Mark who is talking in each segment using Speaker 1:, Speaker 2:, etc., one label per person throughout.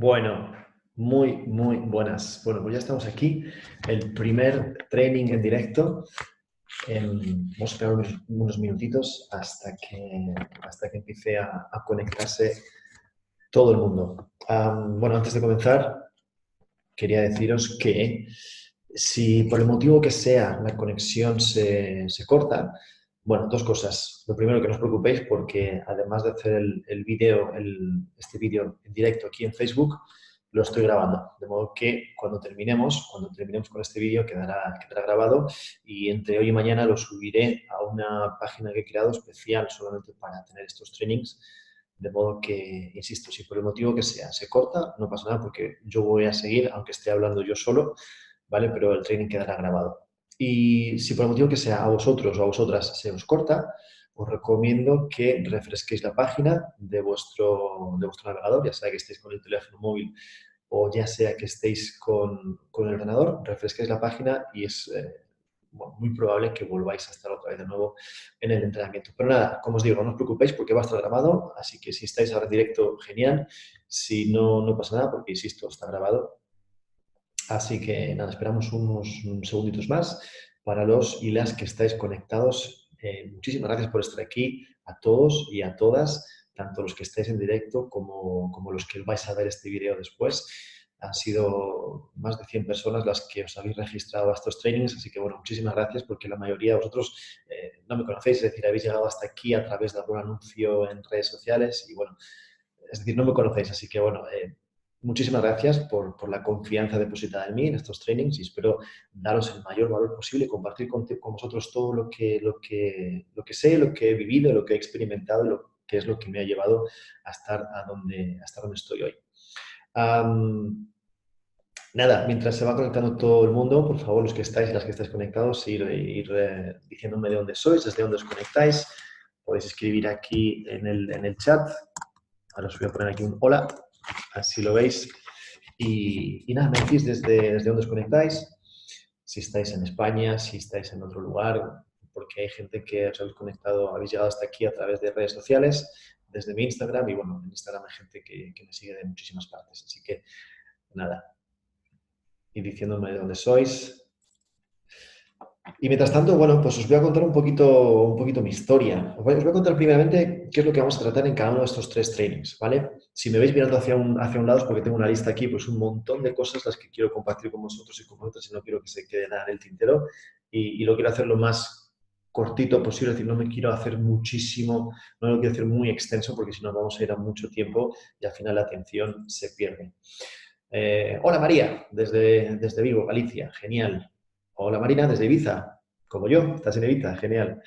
Speaker 1: Bueno, muy buenas. Bueno, pues ya estamos aquí. El primer training en directo. Vamos a esperar unos minutitos hasta que empiece a conectarse todo el mundo. Bueno, antes de comenzar, quería deciros que si por el motivo que sea la conexión se corta, bueno, dos cosas. Lo primero, que no os preocupéis porque además de hacer este vídeo en directo aquí en Facebook, lo estoy grabando. De modo que cuando terminemos con este vídeo quedará grabado y entre hoy y mañana lo subiré a una página que he creado especial solamente para tener estos trainings. De modo que, insisto, si por el motivo que sea se corta, no pasa nada porque yo voy a seguir, aunque esté hablando yo solo, ¿vale? Pero el training quedará grabado. Y si por el motivo que sea a vosotros o a vosotras se os corta, os recomiendo que refresquéis la página de vuestro navegador, ya sea que estéis con el teléfono móvil o ya sea que estéis con el ordenador, refresquéis la página y es bueno, muy probable que volváis a estar otra vez de nuevo en el entrenamiento. Pero nada, como os digo, no os preocupéis porque va a estar grabado, así que si estáis ahora en directo, genial. Si no, no pasa nada porque, insisto, está grabado. Así que nada, esperamos unos segunditos más para los y las que estáis conectados. Muchísimas gracias por estar aquí, a todos y a todas, tanto los que estáis en directo como los que vais a ver este vídeo después. Han sido más de 100 personas las que os habéis registrado a estos trainings, así que bueno, muchísimas gracias porque la mayoría de vosotros no me conocéis, es decir, habéis llegado hasta aquí a través de algún anuncio en redes sociales y bueno, es decir, no me conocéis, así que bueno, muchísimas gracias por la confianza depositada en mí en estos trainings y espero daros el mayor valor posible y compartir con vosotros todo lo que sé, lo que he vivido, lo que he experimentado, lo que es lo que me ha llevado a estar hasta donde estoy hoy. Nada, mientras se va conectando todo el mundo, por favor, los que estáis y las que estáis conectados, ir diciéndome de dónde sois, desde dónde os conectáis. Podéis escribir aquí en el chat. Ahora os voy a poner aquí un hola, así lo veis. Y nada, me decís desde dónde os conectáis, si estáis en España, si estáis en otro lugar, porque hay gente que os habéis conectado, habéis llegado hasta aquí a través de redes sociales, desde mi Instagram, y bueno, en Instagram hay gente que me sigue de muchísimas partes. Así que nada, y diciéndome de dónde sois. Y mientras tanto, bueno, pues os voy a contar un poquito mi historia. Os voy a contar primeramente qué es lo que vamos a tratar en cada uno de estos tres trainings, ¿vale? Si me veis mirando hacia un lado es porque tengo una lista aquí, pues un montón de cosas las que quiero compartir con vosotros y con vosotros y no quiero que se quede nada en el tintero y lo quiero hacer lo más cortito posible, es decir, no me quiero hacer muchísimo, no lo quiero hacer muy extenso porque si no vamos a ir a mucho tiempo y al final la atención se pierde. Hola María, desde Vigo, Galicia, genial. Hola Marina, desde Ibiza, como yo, estás en Ibiza, genial.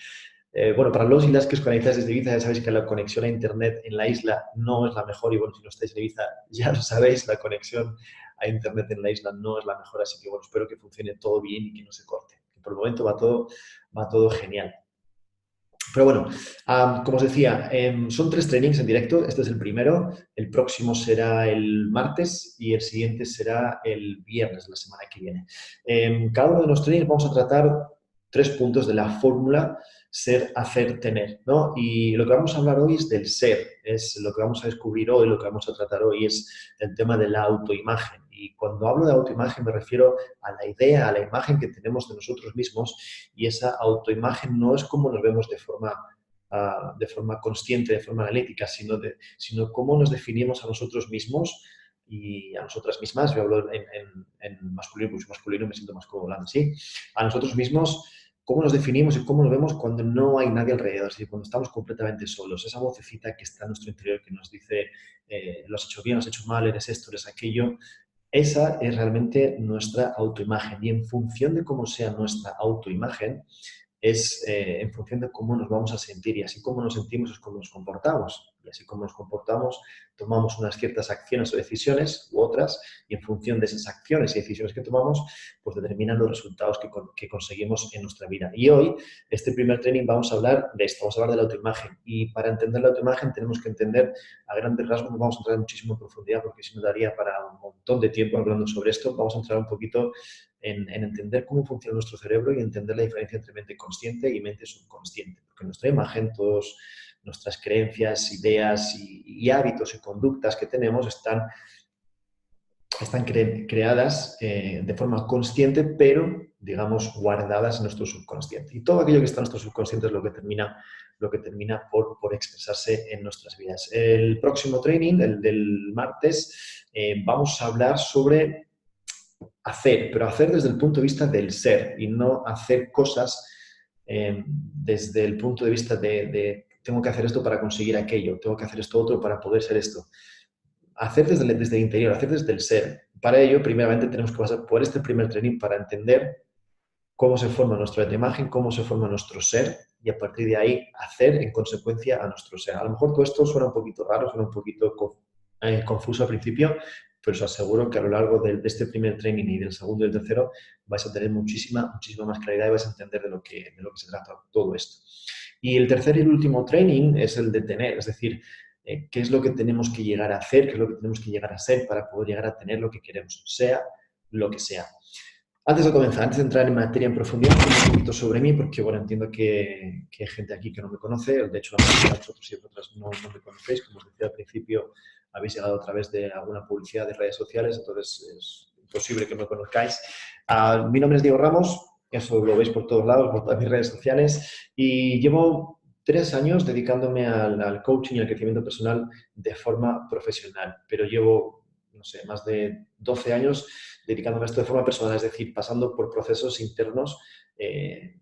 Speaker 1: Bueno, para los y las que os conectáis desde Ibiza, ya sabéis que la conexión a Internet en la isla no es la mejor y bueno, si no estáis en Ibiza, ya lo sabéis, la conexión a Internet en la isla no es la mejor, así que bueno, espero que funcione todo bien y que no se corte. Por el momento va todo genial. Pero bueno, como os decía, son tres trainings en directo. Este es el primero, el próximo será el martes y el siguiente será el viernes de la semana que viene. En cada uno de los trainings vamos a tratar tres puntos de la fórmula ser, hacer, tener, ¿no? Y lo que vamos a hablar hoy es del ser, es lo que vamos a descubrir hoy, lo que vamos a tratar hoy es el tema de la autoimagen. Y cuando hablo de autoimagen me refiero a la idea, a la imagen que tenemos de nosotros mismos y esa autoimagen no es como nos vemos de forma consciente, de forma analítica, sino cómo nos definimos a nosotros mismos y a nosotras mismas. Yo hablo en masculino, pues masculino me siento más cómodo hablando así. A nosotros mismos, cómo nos definimos y cómo nos vemos cuando no hay nadie alrededor, es decir, cuando estamos completamente solos. Esa vocecita que está en nuestro interior que nos dice, lo has hecho bien, lo has hecho mal, eres esto, eres aquello. Esa es realmente nuestra autoimagen y en función de cómo sea nuestra autoimagen, es en función de cómo nos vamos a sentir y así como nos sentimos es como nos comportamos. Y así como nos comportamos, tomamos unas ciertas acciones o decisiones u otras y en función de esas acciones y decisiones que tomamos, pues determinan los resultados que conseguimos en nuestra vida. Y hoy, este primer training, vamos a hablar de esto, vamos a hablar de la autoimagen. Y para entender la autoimagen tenemos que entender a grandes rasgos, no vamos a entrar muchísimo en profundidad porque si no daría para un montón de tiempo hablando sobre esto, vamos a entrar un poquito en entender cómo funciona nuestro cerebro y entender la diferencia entre mente consciente y mente subconsciente. Porque nuestra imagen, todas nuestras creencias, ideas y hábitos y conductas que tenemos están están creadas de forma consciente, pero, digamos, guardadas en nuestro subconsciente. Y todo aquello que está en nuestro subconsciente es lo que termina por expresarse en nuestras vidas. El próximo training, el del martes, vamos a hablar sobre hacer, pero hacer desde el punto de vista del ser y no hacer cosas desde el punto de vista de tengo que hacer esto para conseguir aquello, tengo que hacer esto otro para poder ser esto. Hacer desde el interior, hacer desde el ser. Para ello, primeramente, tenemos que pasar por este primer training para entender cómo se forma nuestra imagen, cómo se forma nuestro ser y a partir de ahí hacer en consecuencia a nuestro ser. A lo mejor todo esto suena un poquito raro, suena un poquito confuso al principio, pero os aseguro que a lo largo de este primer training y del segundo y del tercero vais a tener muchísima más claridad y vais a entender de lo que se trata todo esto. Y el tercer y el último training es el de tener, es decir, qué es lo que tenemos que llegar a hacer, qué es lo que tenemos que llegar a ser para poder llegar a tener lo que queremos, sea lo que sea. Antes de comenzar, antes de entrar en materia en profundidad, un poquito sobre mí, porque bueno, entiendo que hay gente aquí que no me conoce, de hecho la mayoría de vosotros y vosotras no me conocéis, como os decía al principio, habéis llegado a través de alguna publicidad de redes sociales, entonces es imposible que me conozcáis. Mi nombre es Diego Ramos, eso lo veis por todos lados, por todas mis redes sociales, y llevo 3 años dedicándome al coaching y al crecimiento personal de forma profesional, pero llevo, no sé, más de 12 años dedicándome a esto de forma personal, es decir, pasando por procesos internos,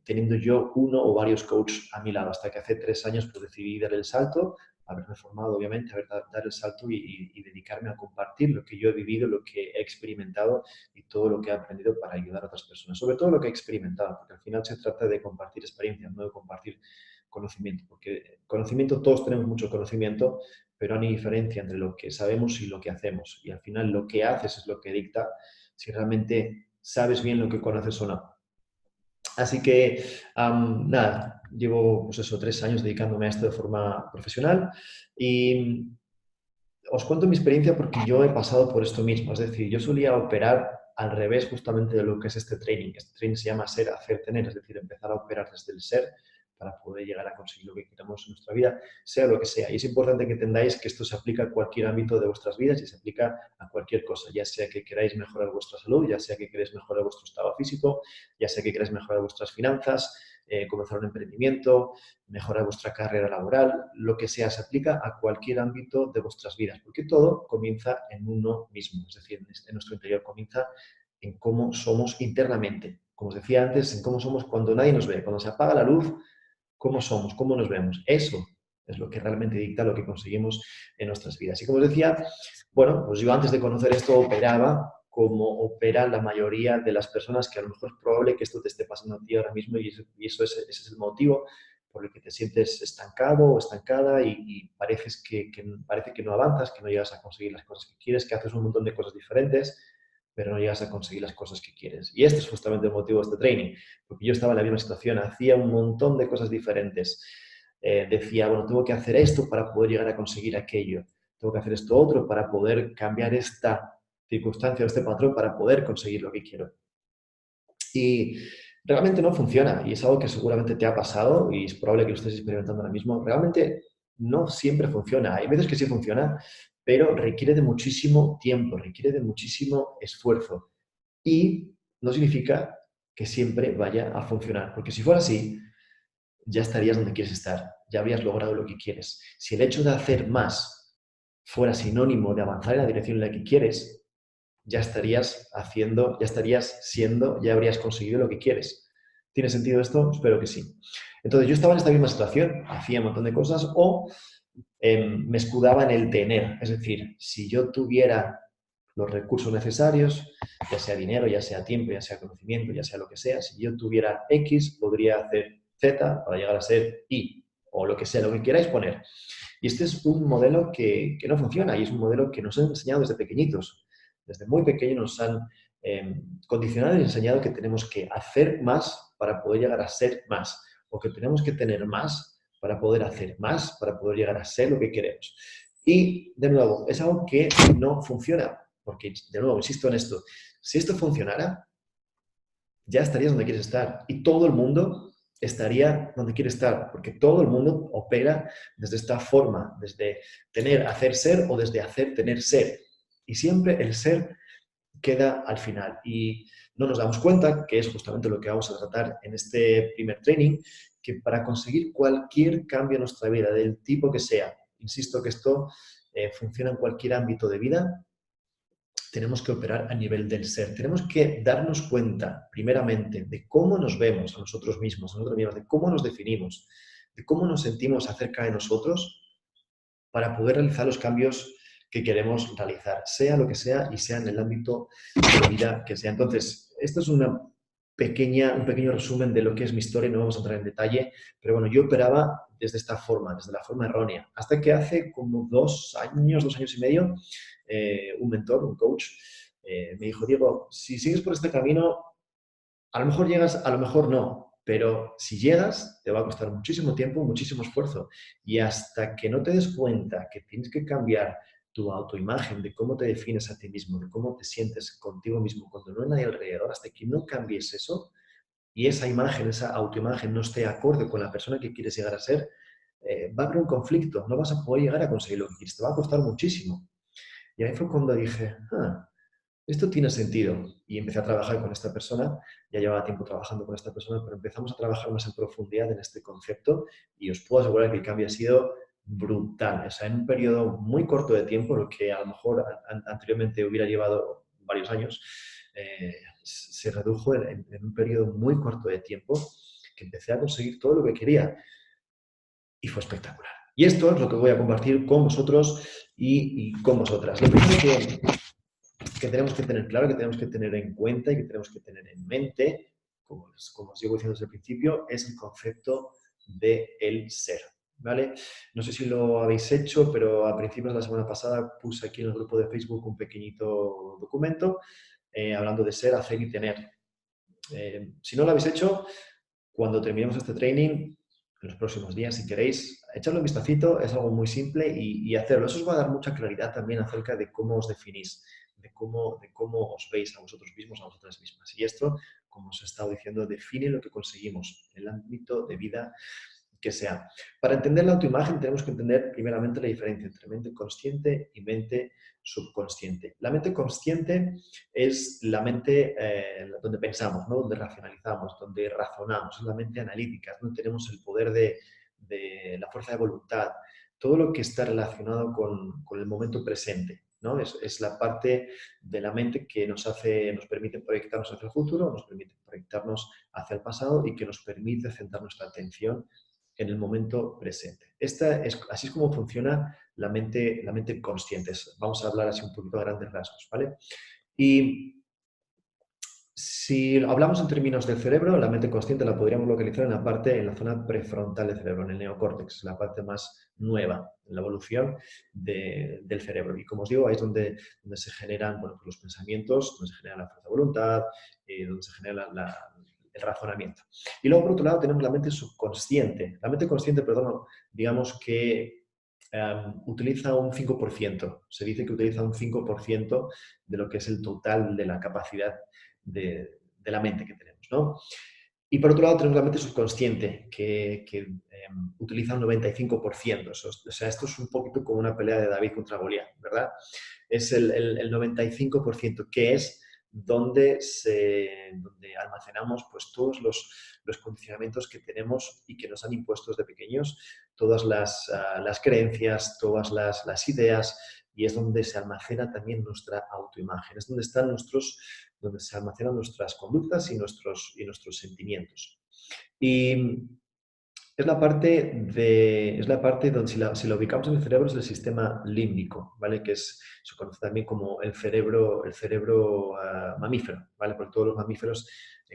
Speaker 1: teniendo yo uno o varios coaches a mi lado, hasta que hace 3 años pues, decidí dar el salto, haberme formado, obviamente, dar el salto y dedicarme a compartir lo que yo he vivido, lo que he experimentado y todo lo que he aprendido para ayudar a otras personas. Sobre todo lo que he experimentado, porque al final se trata de compartir experiencias, no de compartir conocimiento, porque conocimiento, todos tenemos mucho conocimiento, pero hay diferencia entre lo que sabemos y lo que hacemos. Y al final lo que haces es lo que dicta si realmente sabes bien lo que conoces o no. Así que, nada, llevo pues eso, 3 años dedicándome a esto de forma profesional y os cuento mi experiencia porque yo he pasado por esto mismo. Es decir, yo solía operar al revés justamente de lo que es este training. Este training se llama ser, hacer, tener, es decir, empezar a operar desde el ser para poder llegar a conseguir lo que queramos en nuestra vida, sea lo que sea. Y es importante que entendáis que esto se aplica a cualquier ámbito de vuestras vidas y se aplica a cualquier cosa, ya sea que queráis mejorar vuestra salud, ya sea que queráis mejorar vuestro estado físico, ya sea que queráis mejorar vuestras finanzas, comenzar un emprendimiento, mejorar vuestra carrera laboral, lo que sea, se aplica a cualquier ámbito de vuestras vidas, porque todo comienza en uno mismo, es decir, en nuestro interior, comienza en cómo somos internamente. Como os decía antes, en cómo somos cuando nadie nos ve, cuando se apaga la luz, cómo somos, cómo nos vemos. Eso es lo que realmente dicta lo que conseguimos en nuestras vidas. Y como os decía, bueno, pues yo antes de conocer esto operaba como opera la mayoría de las personas, que a lo mejor es probable que esto te esté pasando a ti ahora mismo y ese es el motivo por el que te sientes estancado o estancada y parece que no avanzas, que no llegas a conseguir las cosas que quieres, que haces un montón de cosas diferentes, pero no llegas a conseguir las cosas que quieres. Y este es justamente el motivo de este training, porque yo estaba en la misma situación, hacía un montón de cosas diferentes. Decía, bueno, tengo que hacer esto para poder llegar a conseguir aquello, tengo que hacer esto otro para poder cambiar esta circunstancia o este patrón para poder conseguir lo que quiero. Y realmente no funciona, y es algo que seguramente te ha pasado y es probable que lo estés experimentando ahora mismo. Realmente no siempre funciona. Hay veces que sí funciona, pero requiere de muchísimo tiempo, requiere de muchísimo esfuerzo. Y no significa que siempre vaya a funcionar, porque si fuera así, ya estarías donde quieres estar, ya habrías logrado lo que quieres. Si el hecho de hacer más fuera sinónimo de avanzar en la dirección en la que quieres, ya estarías haciendo, ya estarías siendo, ya habrías conseguido lo que quieres. ¿Tiene sentido esto? Espero que sí. Entonces yo estaba en esta misma situación, hacía un montón de cosas o me escudaba en el tener. Es decir, si yo tuviera los recursos necesarios, ya sea dinero, ya sea tiempo, ya sea conocimiento, ya sea lo que sea, si yo tuviera X, podría hacer Z para llegar a ser Y, o lo que sea, lo que queráis poner. Y este es un modelo que no funciona y es un modelo que nos han enseñado desde pequeñitos. Desde muy pequeños nos han condicionado y enseñado que tenemos que hacer más para poder llegar a ser más, o que tenemos que tener más para poder hacer más, para poder llegar a ser lo que queremos. Y, de nuevo, es algo que no funciona, porque, de nuevo, insisto en esto, si esto funcionara, ya estarías donde quieres estar y todo el mundo estaría donde quiere estar, porque todo el mundo opera desde esta forma, desde tener, hacer, ser o desde hacer, tener, ser. Y siempre el ser queda al final. Y no nos damos cuenta, que es justamente lo que vamos a tratar en este primer training, que para conseguir cualquier cambio en nuestra vida, del tipo que sea, insisto que esto funciona en cualquier ámbito de vida, tenemos que operar a nivel del ser. Tenemos que darnos cuenta, primeramente, de cómo nos vemos a nosotros mismos, de cómo nos definimos, de cómo nos sentimos acerca de nosotros para poder realizar los cambios que queremos realizar, sea lo que sea y sea en el ámbito de vida que sea. Entonces, esto es un pequeño resumen de lo que es mi historia, no vamos a entrar en detalle, pero bueno, yo operaba desde esta forma, desde la forma errónea, hasta que hace como 2 años y medio, un mentor, un coach, me dijo, Diego, si sigues por este camino, a lo mejor llegas, a lo mejor no, pero si llegas, te va a costar muchísimo tiempo, muchísimo esfuerzo. Y hasta que no te des cuenta que tienes que cambiar tu autoimagen, de cómo te defines a ti mismo, de cómo te sientes contigo mismo cuando no hay nadie alrededor, hasta que no cambies eso y esa imagen, esa autoimagen no esté acorde con la persona que quieres llegar a ser, va a haber un conflicto, no vas a poder llegar a conseguir lo que quieres, te va a costar muchísimo. Y ahí fue cuando dije, esto tiene sentido. Y empecé a trabajar con esta persona, ya llevaba tiempo trabajando con esta persona, pero empezamos a trabajar más en profundidad en este concepto y os puedo asegurar que el cambio ha sido brutal. O sea, en un periodo muy corto de tiempo, lo que a lo mejor anteriormente hubiera llevado varios años, se redujo en un periodo muy corto de tiempo que empecé a conseguir todo lo que quería y fue espectacular. Y esto es lo que voy a compartir con vosotros y con vosotras. Lo primero que tenemos que tener claro, que tenemos que tener en cuenta y que tenemos que tener en mente, como os llevo diciendo desde el principio, es el concepto de el ser. ¿Vale? No sé si lo habéis hecho, pero a principios de la semana pasada puse aquí en el grupo de Facebook un pequeñito documento hablando de ser, hacer y tener. Si no lo habéis hecho, cuando terminemos este training, en los próximos días, si queréis, echarle un vistacito, es algo muy simple y hacerlo. Eso os va a dar mucha claridad también acerca de cómo os definís, de cómo os veis a vosotros mismos, a vosotras mismas. Y esto, como os he estado diciendo, define lo que conseguimos en el ámbito de vida que sea. Para entender la autoimagen tenemos que entender primeramente la diferencia entre mente consciente y mente subconsciente. La mente consciente es la mente donde pensamos, ¿no? Donde racionalizamos, donde razonamos, es la mente analítica, donde tenemos el poder de la fuerza de voluntad, todo lo que está relacionado con el momento presente. ¿No? Es la parte de la mente que nos permite proyectarnos hacia el futuro, nos permite proyectarnos hacia el pasado y que nos permite centrar nuestra atención en el momento presente. Así es como funciona la mente consciente. Vamos a hablar así un poquito a grandes rasgos, ¿vale? Y si hablamos en términos del cerebro, la mente consciente la podríamos localizar en la zona prefrontal del cerebro, en el neocórtex, la parte más nueva en la evolución del cerebro. Y como os digo, ahí es donde se generan los pensamientos, donde se genera la fuerza de voluntad, donde se genera el razonamiento. Y luego, por otro lado, tenemos la mente subconsciente. La mente consciente, perdón, digamos que utiliza un 5%. Se dice que utiliza un 5% de lo que es el total de la capacidad de la mente que tenemos, ¿no? Y por otro lado tenemos la mente subconsciente, que utiliza un 95%. O sea, esto es un poquito como una pelea de David contra Goliat, ¿verdad? Es el 95%, que es donde almacenamos pues, todos los condicionamientos que tenemos y que nos han impuesto desde pequeños, todas las creencias, todas las ideas, y es donde se almacena también nuestra autoimagen, es donde se almacenan nuestras conductas y nuestros sentimientos. Y es la parte donde si la ubicamos en el cerebro es el sistema límbico, ¿vale? Que se conoce también como el cerebro mamífero, ¿vale? Porque todos los mamíferos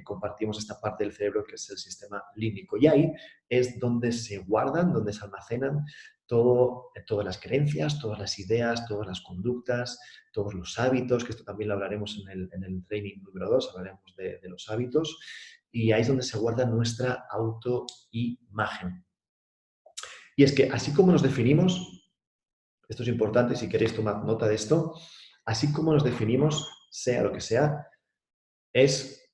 Speaker 1: compartimos esta parte del cerebro que es el sistema límbico. Y ahí es donde se guardan, donde se almacenan todas las creencias, todas las ideas, todas las conductas, todos los hábitos, que esto también lo hablaremos en el training número 2, hablaremos de los hábitos. Y ahí es donde se guarda nuestra autoimagen. Y es que así como nos definimos, esto es importante, si queréis tomar nota de esto, así como nos definimos, sea lo que sea, es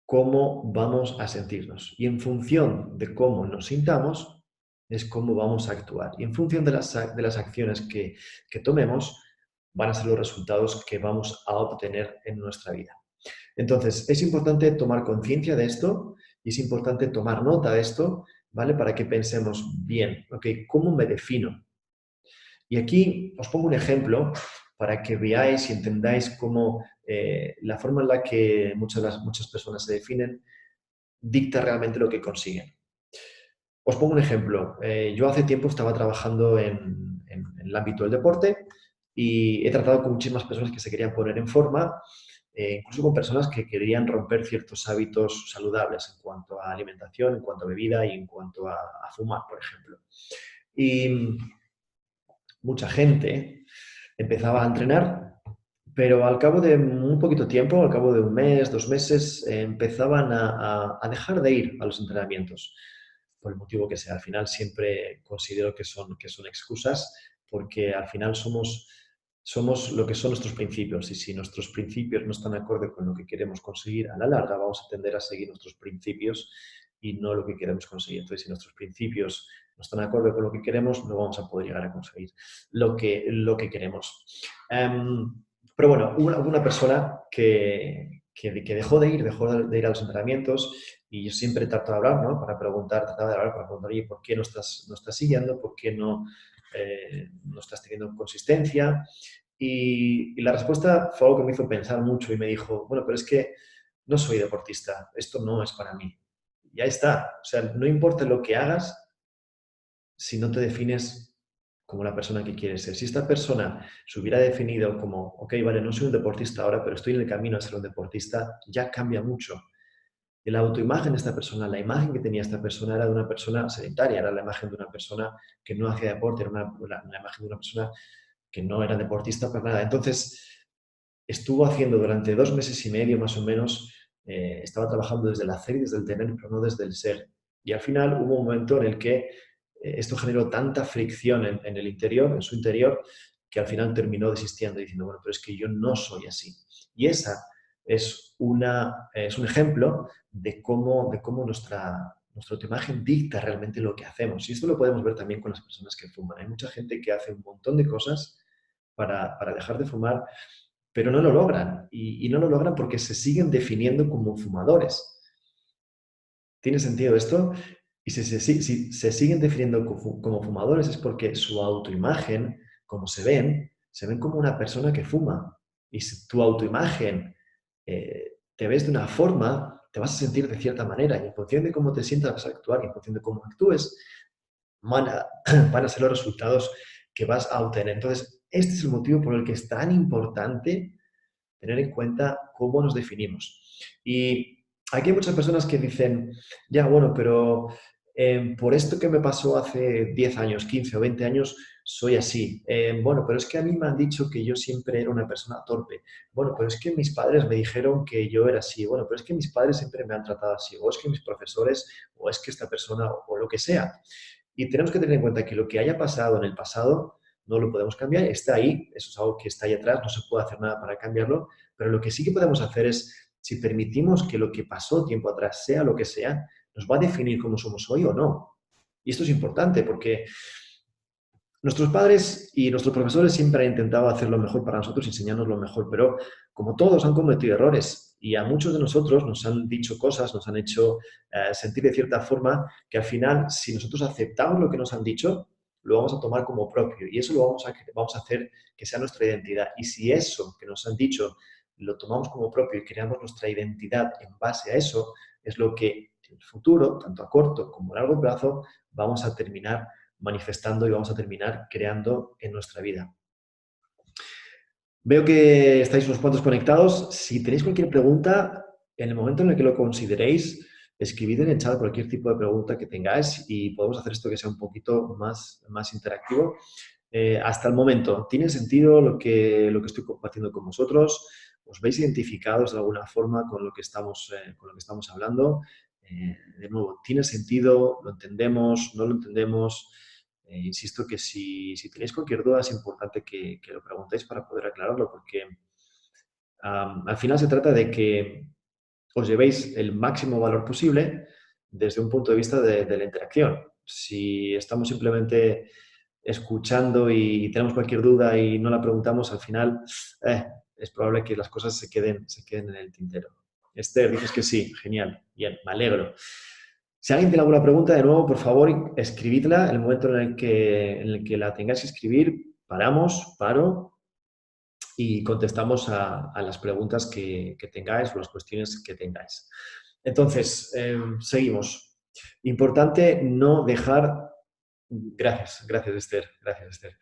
Speaker 1: cómo vamos a sentirnos. Y en función de cómo nos sintamos, es cómo vamos a actuar. Y en función de las acciones que tomemos, van a ser los resultados que vamos a obtener en nuestra vida. Entonces, es importante tomar conciencia de esto y es importante tomar nota de esto, ¿vale? Para que pensemos bien, ok, ¿cómo me defino? Y aquí os pongo un ejemplo para que veáis y entendáis cómo la forma en la que muchas personas se definen dicta realmente lo que consiguen. Os pongo un ejemplo. Yo hace tiempo estaba trabajando en el ámbito del deporte y he tratado con muchísimas personas que se querían poner en forma, incluso con personas que querían romper ciertos hábitos saludables en cuanto a alimentación, en cuanto a bebida y en cuanto a fumar, por ejemplo. Y mucha gente empezaba a entrenar, pero al cabo de un poquito tiempo, al cabo de un mes, 2 meses, empezaban a dejar de ir a los entrenamientos, por el motivo que sea. Al final siempre considero que son excusas, porque al final somos lo que son nuestros principios, y si nuestros principios no están acorde con lo que queremos conseguir, a la larga vamos a tender a seguir nuestros principios y no lo que queremos conseguir. Entonces, si nuestros principios no están acorde con lo que queremos, no vamos a poder llegar a conseguir lo que queremos. Pero bueno, hubo una persona que dejó de ir a los entrenamientos, y yo siempre trato de hablar, ¿no? Trataba de hablar para preguntar, oye, ¿por qué no estás siguiendo? ¿Por qué no estás teniendo consistencia? Y la respuesta fue algo que me hizo pensar mucho y me dijo, bueno, pero es que no soy deportista, esto no es para mí. Ya está, o sea, no importa lo que hagas si no te defines como la persona que quieres ser. Si esta persona se hubiera definido como, ok, vale, no soy un deportista ahora, pero estoy en el camino a ser un deportista, ya cambia mucho. Y la autoimagen de esta persona, la imagen que tenía esta persona era de una persona sedentaria, era la imagen de una persona que no hacía deporte, era la imagen de una persona que no era deportista para nada. Entonces, estuvo haciendo durante 2 meses y medio más o menos, estaba trabajando desde el hacer y desde el tener, pero no desde el ser. Y al final hubo un momento en el que esto generó tanta fricción en el interior, en su interior, que al final terminó desistiendo y diciendo, bueno, pero es que yo no soy así. Y esa es un ejemplo de cómo nuestra autoimagen dicta realmente lo que hacemos. Y esto lo podemos ver también con las personas que fuman. Hay mucha gente que hace un montón de cosas para dejar de fumar, pero no lo logran. Y no lo logran porque se siguen definiendo como fumadores. ¿Tiene sentido esto? Y si se siguen definiendo como fumadores es porque su autoimagen, como se ven como una persona que fuma. Y si tu autoimagen te ves de una forma, te vas a sentir de cierta manera. Y en función de cómo te sientas vas a actuar, y en función de cómo actúes, van a, van a ser los resultados que vas a obtener. Entonces, este es el motivo por el que es tan importante tener en cuenta cómo nos definimos. Y aquí hay muchas personas que dicen, ya, bueno, pero por esto que me pasó hace 10 años, 15 o 20 años, soy así. Bueno, pero es que a mí me han dicho que yo siempre era una persona torpe. Bueno, pero es que mis padres me dijeron que yo era así. Bueno, pero es que mis padres siempre me han tratado así. O es que mis profesores, o es que esta persona, o lo que sea. Y tenemos que tener en cuenta que lo que haya pasado en el pasado no lo podemos cambiar, está ahí, eso es algo que está ahí atrás, no se puede hacer nada para cambiarlo, pero lo que sí que podemos hacer es, si permitimos que lo que pasó tiempo atrás, sea lo que sea, nos va a definir cómo somos hoy o no. Y esto es importante porque nuestros padres y nuestros profesores siempre han intentado hacer lo mejor para nosotros, enseñarnos lo mejor, pero como todos han cometido errores y a muchos de nosotros nos han dicho cosas, nos han hecho sentir de cierta forma que al final, si nosotros aceptamos lo que nos han dicho, lo vamos a tomar como propio y eso lo vamos a hacer que sea nuestra identidad. Y si eso que nos han dicho lo tomamos como propio y creamos nuestra identidad en base a eso, es lo que en el futuro, tanto a corto como a largo plazo, vamos a terminar manifestando y vamos a terminar creando en nuestra vida. Veo que estáis unos cuantos conectados. Si tenéis cualquier pregunta, en el momento en el que lo consideréis, escribid en el chat cualquier tipo de pregunta que tengáis y podemos hacer esto que sea un poquito más interactivo. Hasta el momento, ¿tiene sentido lo que estoy compartiendo con vosotros? ¿Os veis identificados de alguna forma con lo que estamos hablando? De nuevo, ¿tiene sentido? ¿Lo entendemos? ¿No lo entendemos? Insisto que si tenéis cualquier duda es importante que lo preguntéis para poder aclararlo, porque al final se trata de que os llevéis el máximo valor posible desde un punto de vista de la interacción. Si estamos simplemente escuchando y tenemos cualquier duda y no la preguntamos, al final es probable que las cosas se queden en el tintero. Esther, dices que sí, genial, bien, me alegro. Si alguien tiene alguna pregunta, de nuevo, por favor, escribidla. En el momento en el que la tengáis que escribir, paro y contestamos a las preguntas que tengáis o las cuestiones que tengáis. Entonces, seguimos. Importante no dejar... Gracias, gracias Esther.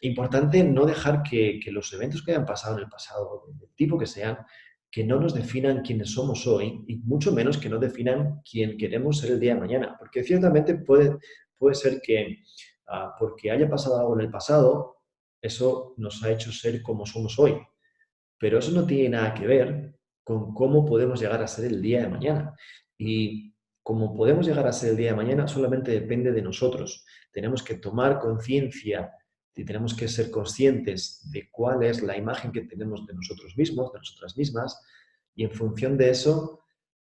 Speaker 1: Importante no dejar que los eventos que hayan pasado en el pasado, del tipo que sean, que no nos definan quiénes somos hoy y mucho menos que no definan quién queremos ser el día de mañana. Porque ciertamente puede ser que porque haya pasado algo en el pasado, eso nos ha hecho ser como somos hoy. Pero eso no tiene nada que ver con cómo podemos llegar a ser el día de mañana. Y cómo podemos llegar a ser el día de mañana solamente depende de nosotros. Tenemos que tomar conciencia y tenemos que ser conscientes de cuál es la imagen que tenemos de nosotros mismos, de nosotras mismas, y en función de eso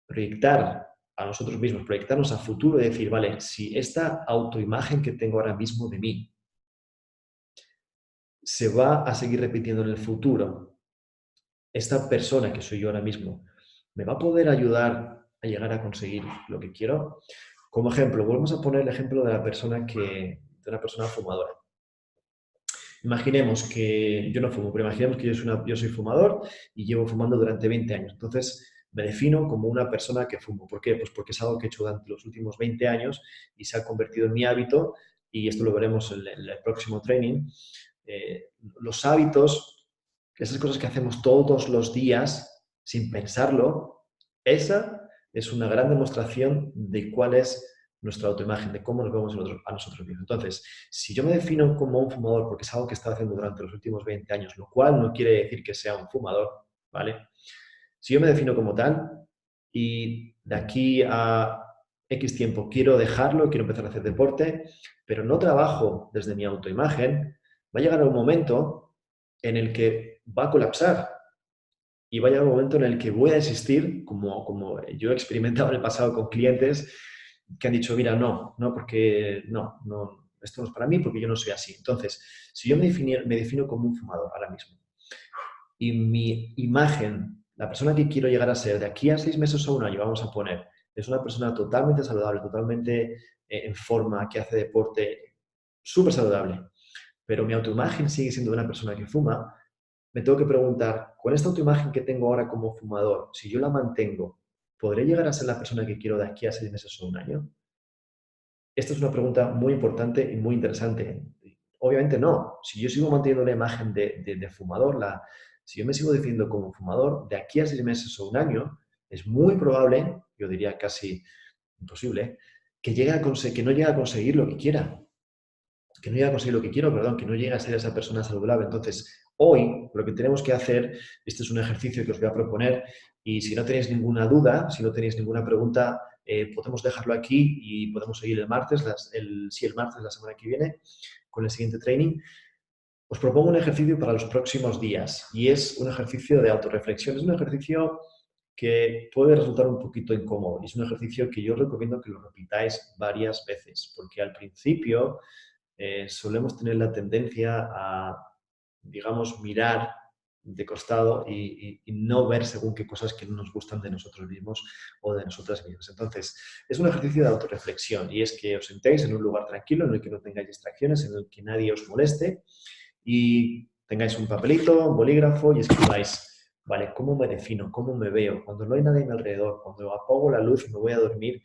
Speaker 1: proyectar a nosotros mismos, proyectarnos a futuro y decir, vale, si esta autoimagen que tengo ahora mismo de mí se va a seguir repitiendo en el futuro, esta persona que soy yo ahora mismo, ¿me va a poder ayudar a llegar a conseguir lo que quiero? Como ejemplo, volvemos a poner el ejemplo de de una persona fumadora. Imaginemos que yo no fumo, pero imaginemos que yo soy fumador y llevo fumando durante 20 años. Entonces, me defino como una persona que fumo. ¿Por qué? Pues porque es algo que he hecho durante los últimos 20 años y se ha convertido en mi hábito, y esto lo veremos en el próximo training. Los hábitos, esas cosas que hacemos todos los días sin pensarlo, esa es una gran demostración de cuál es nuestra autoimagen, de cómo nos vemos a nosotros mismos. Entonces, si yo me defino como un fumador porque es algo que he estado haciendo durante los últimos 20 años, lo cual no quiere decir que sea un fumador, ¿vale? Si yo me defino como tal y de aquí a X tiempo quiero dejarlo, quiero empezar a hacer deporte, pero no trabajo desde mi autoimagen, va a llegar un momento en el que va a colapsar y va a llegar un momento en el que voy a desistir, como yo he experimentado en el pasado con clientes que han dicho, mira, porque esto no es para mí porque yo no soy así. Entonces, si yo me defino como un fumador ahora mismo y mi imagen, la persona que quiero llegar a ser de aquí a 6 meses o un año, vamos a poner, es una persona totalmente saludable, totalmente en forma, que hace deporte, súper saludable, pero mi autoimagen sigue siendo de una persona que fuma, me tengo que preguntar, con esta autoimagen que tengo ahora como fumador, si yo la mantengo, ¿podré llegar a ser la persona que quiero de aquí a 6 meses o un año? Esta es una pregunta muy importante y muy interesante. Obviamente no. Si yo sigo manteniendo la imagen de fumador, si yo me sigo definiendo como fumador, de aquí a 6 meses o un año, es muy probable, yo diría casi imposible, que no llegue a conseguir lo que quiera. Que no llegue a conseguir lo que quiero, perdón, que no llegue a ser esa persona saludable. Entonces, hoy lo que tenemos que hacer, este es un ejercicio que os voy a proponer, y si no tenéis ninguna duda, si no tenéis ninguna pregunta, podemos dejarlo aquí y podemos seguir el martes, el martes, la semana que viene, con el siguiente training. Os propongo un ejercicio para los próximos días y es un ejercicio de autorreflexión. Es un ejercicio que puede resultar un poquito incómodo y es un ejercicio que yo recomiendo que lo repitáis varias veces, porque al principio solemos tener la tendencia a, digamos, mirar de costado y no ver según qué cosas que no nos gustan de nosotros mismos o de nosotras mismas. Entonces, es un ejercicio de autorreflexión y es que os sentéis en un lugar tranquilo en el que no tengáis distracciones, en el que nadie os moleste y tengáis un papelito, un bolígrafo y escribáis, vale, ¿cómo me defino? ¿Cómo me veo? Cuando no hay nadie a mi alrededor, cuando apago la luz y me voy a dormir,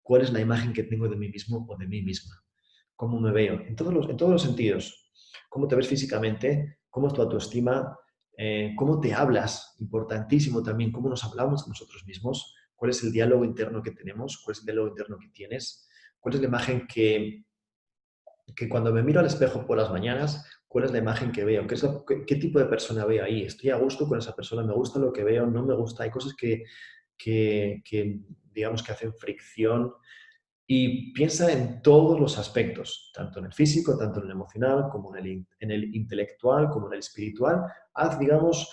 Speaker 1: ¿cuál es la imagen que tengo de mí mismo o de mí misma? ¿Cómo me veo? En todos los sentidos. ¿Cómo te ves físicamente? ¿Cómo es tu autoestima? ¿Cómo te hablas? Importantísimo también, ¿cómo nos hablamos a nosotros mismos? ¿Cuál es el diálogo interno que tenemos? ¿Cuál es el diálogo interno que tienes? ¿Cuál es la imagen que cuando me miro al espejo por las mañanas, cuál es la imagen que veo? ¿Qué tipo de persona veo ahí? ¿Estoy a gusto con esa persona? ¿Me gusta lo que veo? ¿No me gusta? Hay cosas que digamos, que hacen fricción. Y piensa en todos los aspectos, tanto en el físico, tanto en el emocional, como en el intelectual, como en el espiritual. Haz, digamos,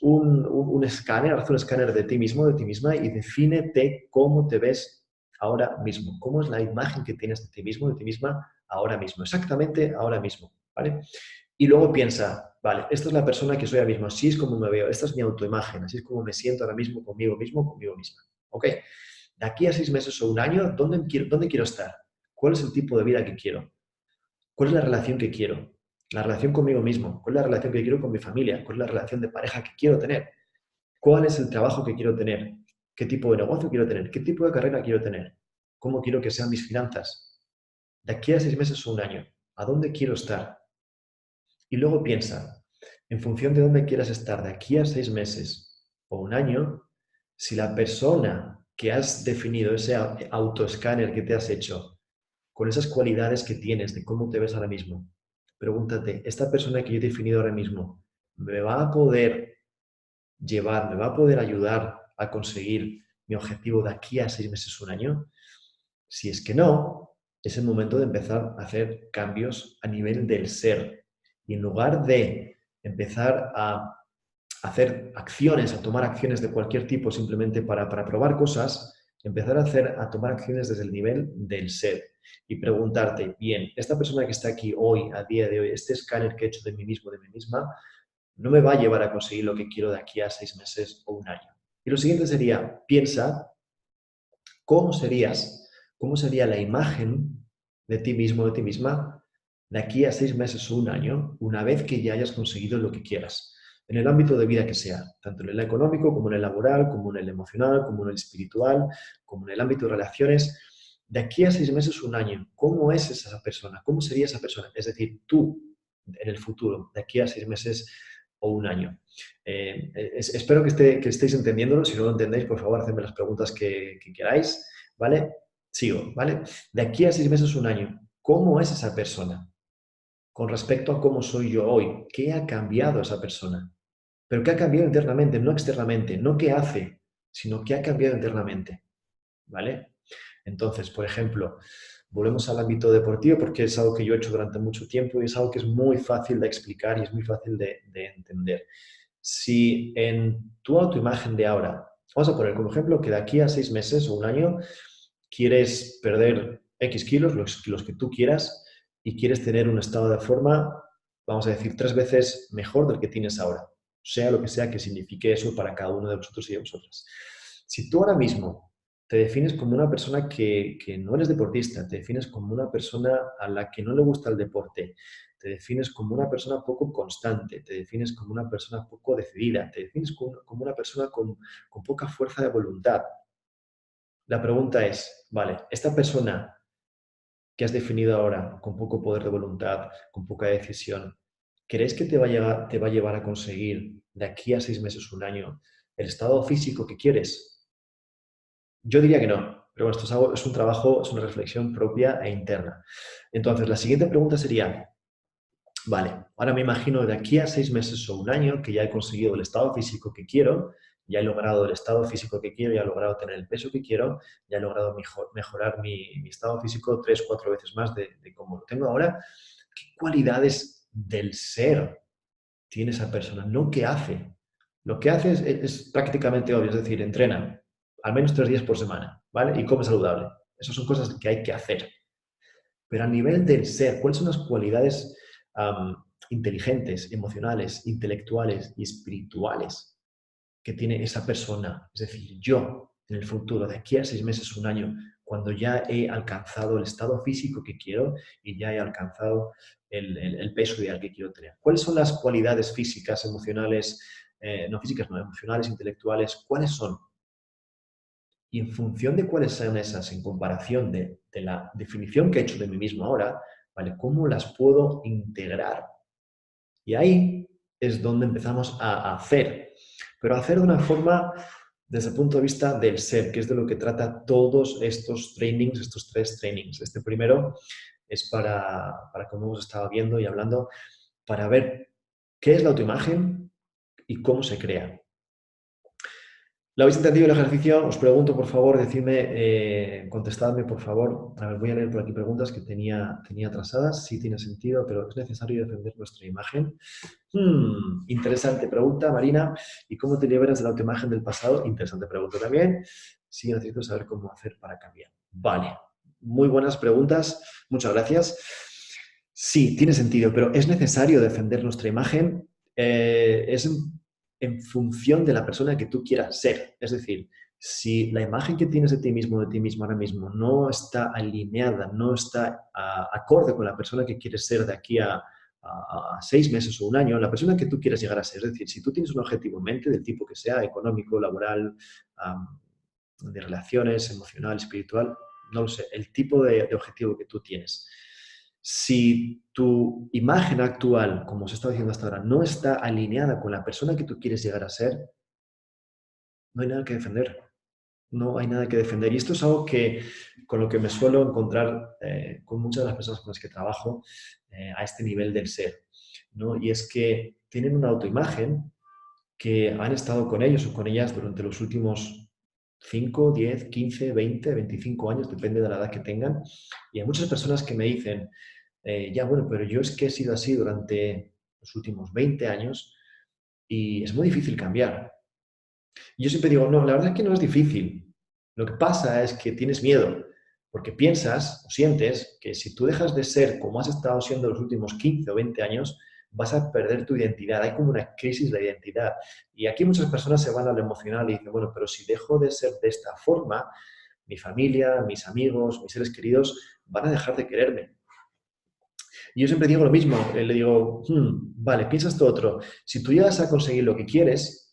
Speaker 1: un escáner, haz un escáner de ti mismo, de ti misma, y defínete cómo te ves ahora mismo. ¿Cómo es la imagen que tienes de ti mismo, de ti misma, ahora mismo? Exactamente ahora mismo, ¿vale? Y luego piensa, vale, esta es la persona que soy ahora mismo, así es como me veo, esta es mi autoimagen, así es como me siento ahora mismo, conmigo misma. ¿Ok? De aquí a 6 meses o un año, ¿dónde quiero estar? ¿Cuál es el tipo de vida que quiero? ¿Cuál es la relación que quiero? La relación conmigo mismo. ¿Cuál es la relación que quiero con mi familia? ¿Cuál es la relación de pareja que quiero tener? ¿Cuál es el trabajo que quiero tener? ¿Qué tipo de negocio quiero tener? ¿Qué tipo de carrera quiero tener? ¿Cómo quiero que sean mis finanzas? De aquí a 6 meses o un año, ¿a dónde quiero estar? Y luego piensa, en función de dónde quieras estar de aquí a 6 meses o un año, si la persona que has definido, ese autoescáner que te has hecho, con esas cualidades que tienes de cómo te ves ahora mismo, pregúntate, ¿esta persona que yo he definido ahora mismo me va a poder llevar, me va a poder ayudar a conseguir mi objetivo de aquí a 6 meses o un año? Si es que no, es el momento de empezar a hacer cambios a nivel del ser. Y en lugar de empezar a hacer acciones, a tomar acciones de cualquier tipo simplemente para probar cosas, empezar a tomar acciones desde el nivel del ser y preguntarte, bien, esta persona que está aquí hoy, a día de hoy, este escáner que he hecho de mí mismo, de mí misma, no me va a llevar a conseguir lo que quiero de aquí a 6 meses o un año. Y lo siguiente sería, piensa ¿cómo serías? ¿Cómo sería la imagen de ti mismo, de ti misma, de aquí a 6 meses o un año, una vez que ya hayas conseguido lo que quieras? En el ámbito de vida que sea, tanto en el económico, como en el laboral, como en el emocional, como en el espiritual, como en el ámbito de relaciones. De aquí a 6 meses o un año, ¿cómo es esa persona? ¿Cómo sería esa persona? Es decir, tú en el futuro, de aquí a 6 meses o un año. Espero que estéis entendiéndolo. Si no lo entendéis, por favor, hacedme las preguntas que queráis, ¿vale? Sigo, ¿vale? De aquí a 6 meses, un año, ¿cómo es esa persona? Con respecto a cómo soy yo hoy, ¿qué ha cambiado esa persona? Pero ¿qué ha cambiado internamente, no externamente? No qué hace, sino qué ha cambiado internamente, ¿vale? Entonces, por ejemplo, volvemos al ámbito deportivo porque es algo que yo he hecho durante mucho tiempo y es algo que es muy fácil de explicar y es muy fácil de entender. Si en tu autoimagen de ahora, vamos a poner como ejemplo que de aquí a 6 meses o un año quieres perder X kilos, los que tú quieras, y quieres tener un estado de forma, vamos a decir, 3 veces mejor del que tienes ahora, sea lo que sea que signifique eso para cada uno de vosotros y de vosotras. Si tú ahora mismo te defines como una persona que no eres deportista, te defines como una persona a la que no le gusta el deporte, te defines como una persona poco constante, te defines como una persona poco decidida, te defines como una persona con poca fuerza de voluntad. La pregunta es, vale, esta persona que has definido ahora con poco poder de voluntad, con poca decisión, ¿crees que te va a llevar a conseguir de aquí a 6 meses, un año, el estado físico que quieres? Yo diría que no, pero bueno, es un trabajo, es una reflexión propia e interna. Entonces, la siguiente pregunta sería, vale, ahora me imagino de aquí a 6 meses o un año que ya he conseguido el estado físico que quiero, ya he logrado el estado físico que quiero, ya he logrado tener el peso que quiero, ya he logrado mejorar mi estado físico 3, 4 veces más de como lo tengo ahora. ¿Qué cualidades del ser tiene esa persona? No qué hace. Lo que hace es prácticamente obvio, es decir, entrena al menos 3 días por semana, ¿vale? Y come saludable. Esas son cosas que hay que hacer. Pero a nivel del ser, ¿cuáles son las cualidades inteligentes, emocionales, intelectuales y espirituales que tiene esa persona? Es decir, yo en el futuro, de aquí a 6 meses, un año, cuando ya he alcanzado el estado físico que quiero y ya he alcanzado el peso ideal que quiero tener. ¿Cuáles son las cualidades físicas, emocionales, no físicas, no, emocionales, intelectuales? ¿Cuáles son? Y en función de cuáles sean esas, en comparación de la definición que he hecho de mí mismo ahora, ¿vale? ¿Cómo las puedo integrar? Y ahí es donde empezamos a hacer, pero a hacer de una forma desde el punto de vista del ser, que es de lo que trata todos estos trainings, estos 3 trainings. Este primero es como hemos estado viendo y hablando, para ver qué es la autoimagen y cómo se crea. ¿Lo habéis entendido el ejercicio? Os pregunto, por favor, decidme, contestadme, por favor. A ver, voy a leer por aquí preguntas que tenía atrasadas. Sí tiene sentido, pero ¿es necesario defender nuestra imagen? Interesante pregunta, Marina. ¿Y cómo te liberas de la autoimagen del pasado? Interesante pregunta también. Sí, necesito saber cómo hacer para cambiar. Vale, muy buenas preguntas, muchas gracias. Sí, tiene sentido, pero ¿es necesario defender nuestra imagen? Es en función de la persona que tú quieras ser. Es decir, si la imagen que tienes de ti mismo, de ti mismo ahora mismo, no está alineada, no está acorde con la persona que quieres ser de aquí a 6 meses o un año, la persona que tú quieres llegar a ser, es decir, si tú tienes un objetivo en mente, del tipo que sea, económico, laboral, de relaciones, emocional, espiritual, no lo sé, el tipo de objetivo que tú tienes. Si tu imagen actual, como se está diciendo hasta ahora, no está alineada con la persona que tú quieres llegar a ser, no hay nada que defender. No hay nada que defender. Y esto es algo que, con lo que me suelo encontrar con muchas de las personas con las que trabajo a este nivel del ser, ¿no? Y es que tienen una autoimagen que han estado con ellos o con ellas durante los últimos 5, 10, 15, 20, 25 años, depende de la edad que tengan. Y hay muchas personas que me dicen, ya bueno, pero yo es que he sido así durante los últimos 20 años y es muy difícil cambiar. Y yo siempre digo, no, la verdad es que no es difícil. Lo que pasa es que tienes miedo, porque piensas o sientes que si tú dejas de ser como has estado siendo los últimos 15 o 20 años, vas a perder tu identidad. Hay como una crisis de identidad. Y aquí muchas personas se van a lo emocional y dicen, bueno, pero si dejo de ser de esta forma, mi familia, mis amigos, mis seres queridos van a dejar de quererme. Y yo siempre digo lo mismo, le digo, vale, piensa esto otro. Si tú llegas a conseguir lo que quieres,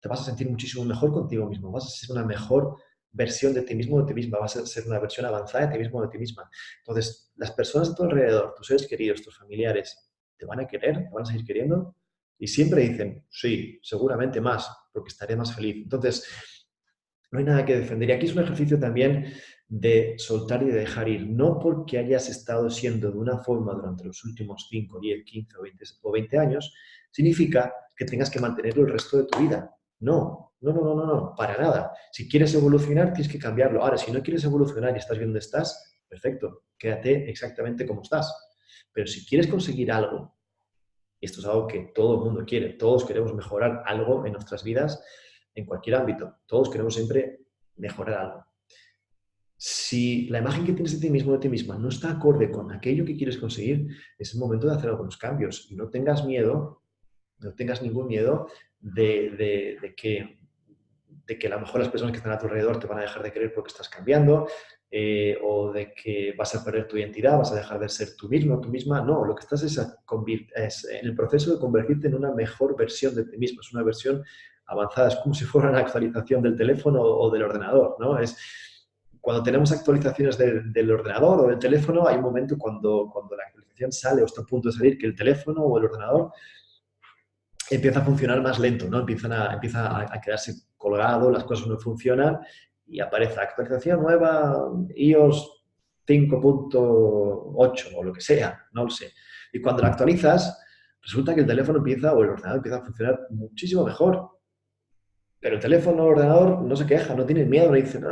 Speaker 1: te vas a sentir muchísimo mejor contigo mismo, vas a ser una mejor versión de ti mismo o de ti misma, vas a ser una versión avanzada de ti mismo o de ti misma. Entonces, las personas a tu alrededor, tus seres queridos, tus familiares, ¿te van a querer? ¿Te van a seguir queriendo? Y siempre dicen, sí, seguramente más, porque estaré más feliz. Entonces, no hay nada que defender. Y aquí es un ejercicio también de soltar y de dejar ir. No porque hayas estado siendo de una forma durante los últimos 5, 10, 15 o 20 años, significa que tengas que mantenerlo el resto de tu vida. No, no, no, no, no, no, para nada. Si quieres evolucionar, tienes que cambiarlo. Ahora, si no quieres evolucionar y estás bien donde estás, perfecto, quédate exactamente como estás. Pero si quieres conseguir algo, y esto es algo que todo el mundo quiere, todos queremos mejorar algo en nuestras vidas, en cualquier ámbito, todos queremos siempre mejorar algo. Si la imagen que tienes de ti mismo o de ti misma no está acorde con aquello que quieres conseguir, es el momento de hacer algunos cambios. Y no tengas miedo, no tengas ningún miedo de que a lo mejor las personas que están a tu alrededor te van a dejar de querer porque estás cambiando, o de que vas a perder tu identidad, vas a dejar de ser tú mismo, tú misma. No, lo que estás es en el proceso de convertirte en una mejor versión de ti mismo, es una versión avanzada, es como si fuera una actualización del teléfono o del ordenador, ¿no? Cuando tenemos actualizaciones del ordenador o del teléfono, hay un momento cuando la actualización sale o está a punto de salir que el teléfono o el ordenador empieza a funcionar más lento, ¿no? Empieza a quedarse colgado, las cosas no funcionan y aparece actualización nueva, iOS 5.8 o lo que sea, no lo sé. Y cuando la actualizas, resulta que el teléfono empieza o el ordenador empieza a funcionar muchísimo mejor. Pero el teléfono o el ordenador no se queja, no tiene miedo, no dicen,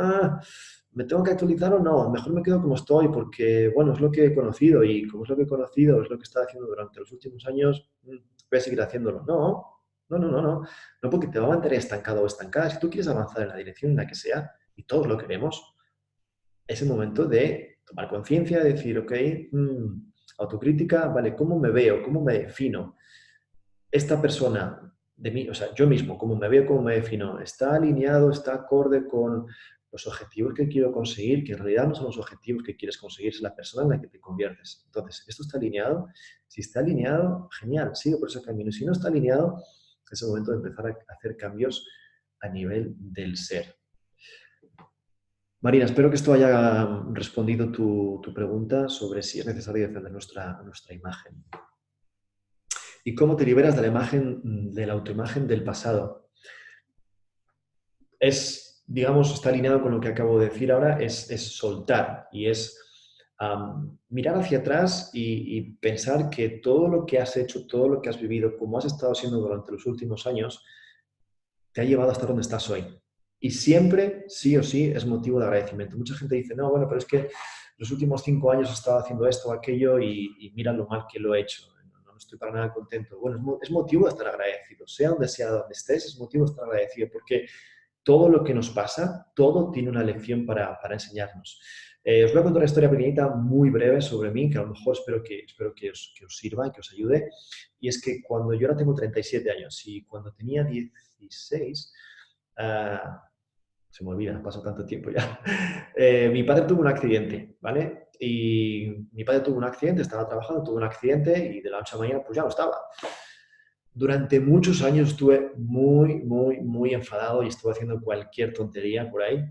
Speaker 1: ¿me tengo que actualizar o no? Mejor me quedo como estoy porque, bueno, es lo que he conocido y como es lo que he conocido, es lo que he estado haciendo durante los últimos años, voy a seguir haciéndolo. No, no, no, no, no. No porque te va a mantener estancado o estancada. Si tú quieres avanzar en la dirección en la que sea, y todos lo queremos, es el momento de tomar conciencia, de decir, ok, autocrítica, vale, ¿cómo me veo? ¿Cómo me defino? Esta persona de mí, o sea, yo mismo, cómo me veo, cómo me defino, está alineado, está acorde con los objetivos que quiero conseguir, que en realidad no son los objetivos que quieres conseguir, es la persona en la que te conviertes. Entonces, ¿esto está alineado? Si está alineado, genial, sigue por ese camino. Si no está alineado, es el momento de empezar a hacer cambios a nivel del ser. Marina, espero que esto haya respondido tu pregunta sobre si es necesario defender nuestra imagen. ¿Y cómo te liberas de la imagen, de la autoimagen del pasado? Digamos, está alineado con lo que acabo de decir ahora, es soltar y es mirar hacia atrás y pensar que todo lo que has hecho, todo lo que has vivido, como has estado siendo durante los últimos años, te ha llevado hasta donde estás hoy. Y siempre, sí o sí, es motivo de agradecimiento. Mucha gente dice, no, bueno, pero es que los últimos 5 años he estado haciendo esto o aquello y mira lo mal que lo he hecho. No estoy para nada contento. Bueno, es motivo de estar agradecido. Sea donde estés, es motivo de estar agradecido porque todo lo que nos pasa, todo tiene una lección para enseñarnos. Os voy a contar una historia pequeñita, muy breve sobre mí, que a lo mejor espero que os sirva y que os ayude. Y es que cuando yo ahora tengo 37 años y cuando tenía 16, se me olvida, pasó tanto tiempo ya. Mi padre tuvo un accidente, ¿vale? Y mi padre tuvo un accidente, estaba trabajando, tuvo un accidente y de la noche a la mañana pues ya no estaba. Durante muchos años estuve muy enfadado y estuve haciendo cualquier tontería por ahí.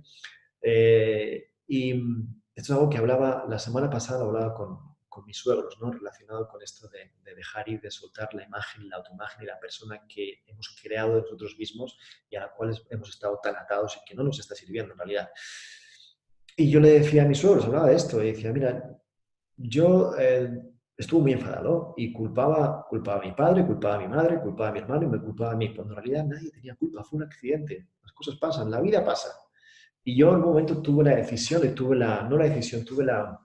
Speaker 1: Y esto es algo que hablaba, la semana pasada hablaba con mis suegros, ¿no? Relacionado con esto de dejar ir, de soltar la imagen, la autoimagen y la persona que hemos creado de nosotros mismos y a la cual hemos estado tan atados y que no nos está sirviendo en realidad. Y yo le decía a mis suegros, hablaba de esto, y decía, mira, yo estuve muy enfadado y culpaba a mi padre, culpaba a mi madre, culpaba a mi hermano y me culpaba a mí, cuando en realidad nadie tenía culpa, fue un accidente, las cosas pasan, la vida pasa. Y yo en un momento tuve la decisión, no la decisión, tuve la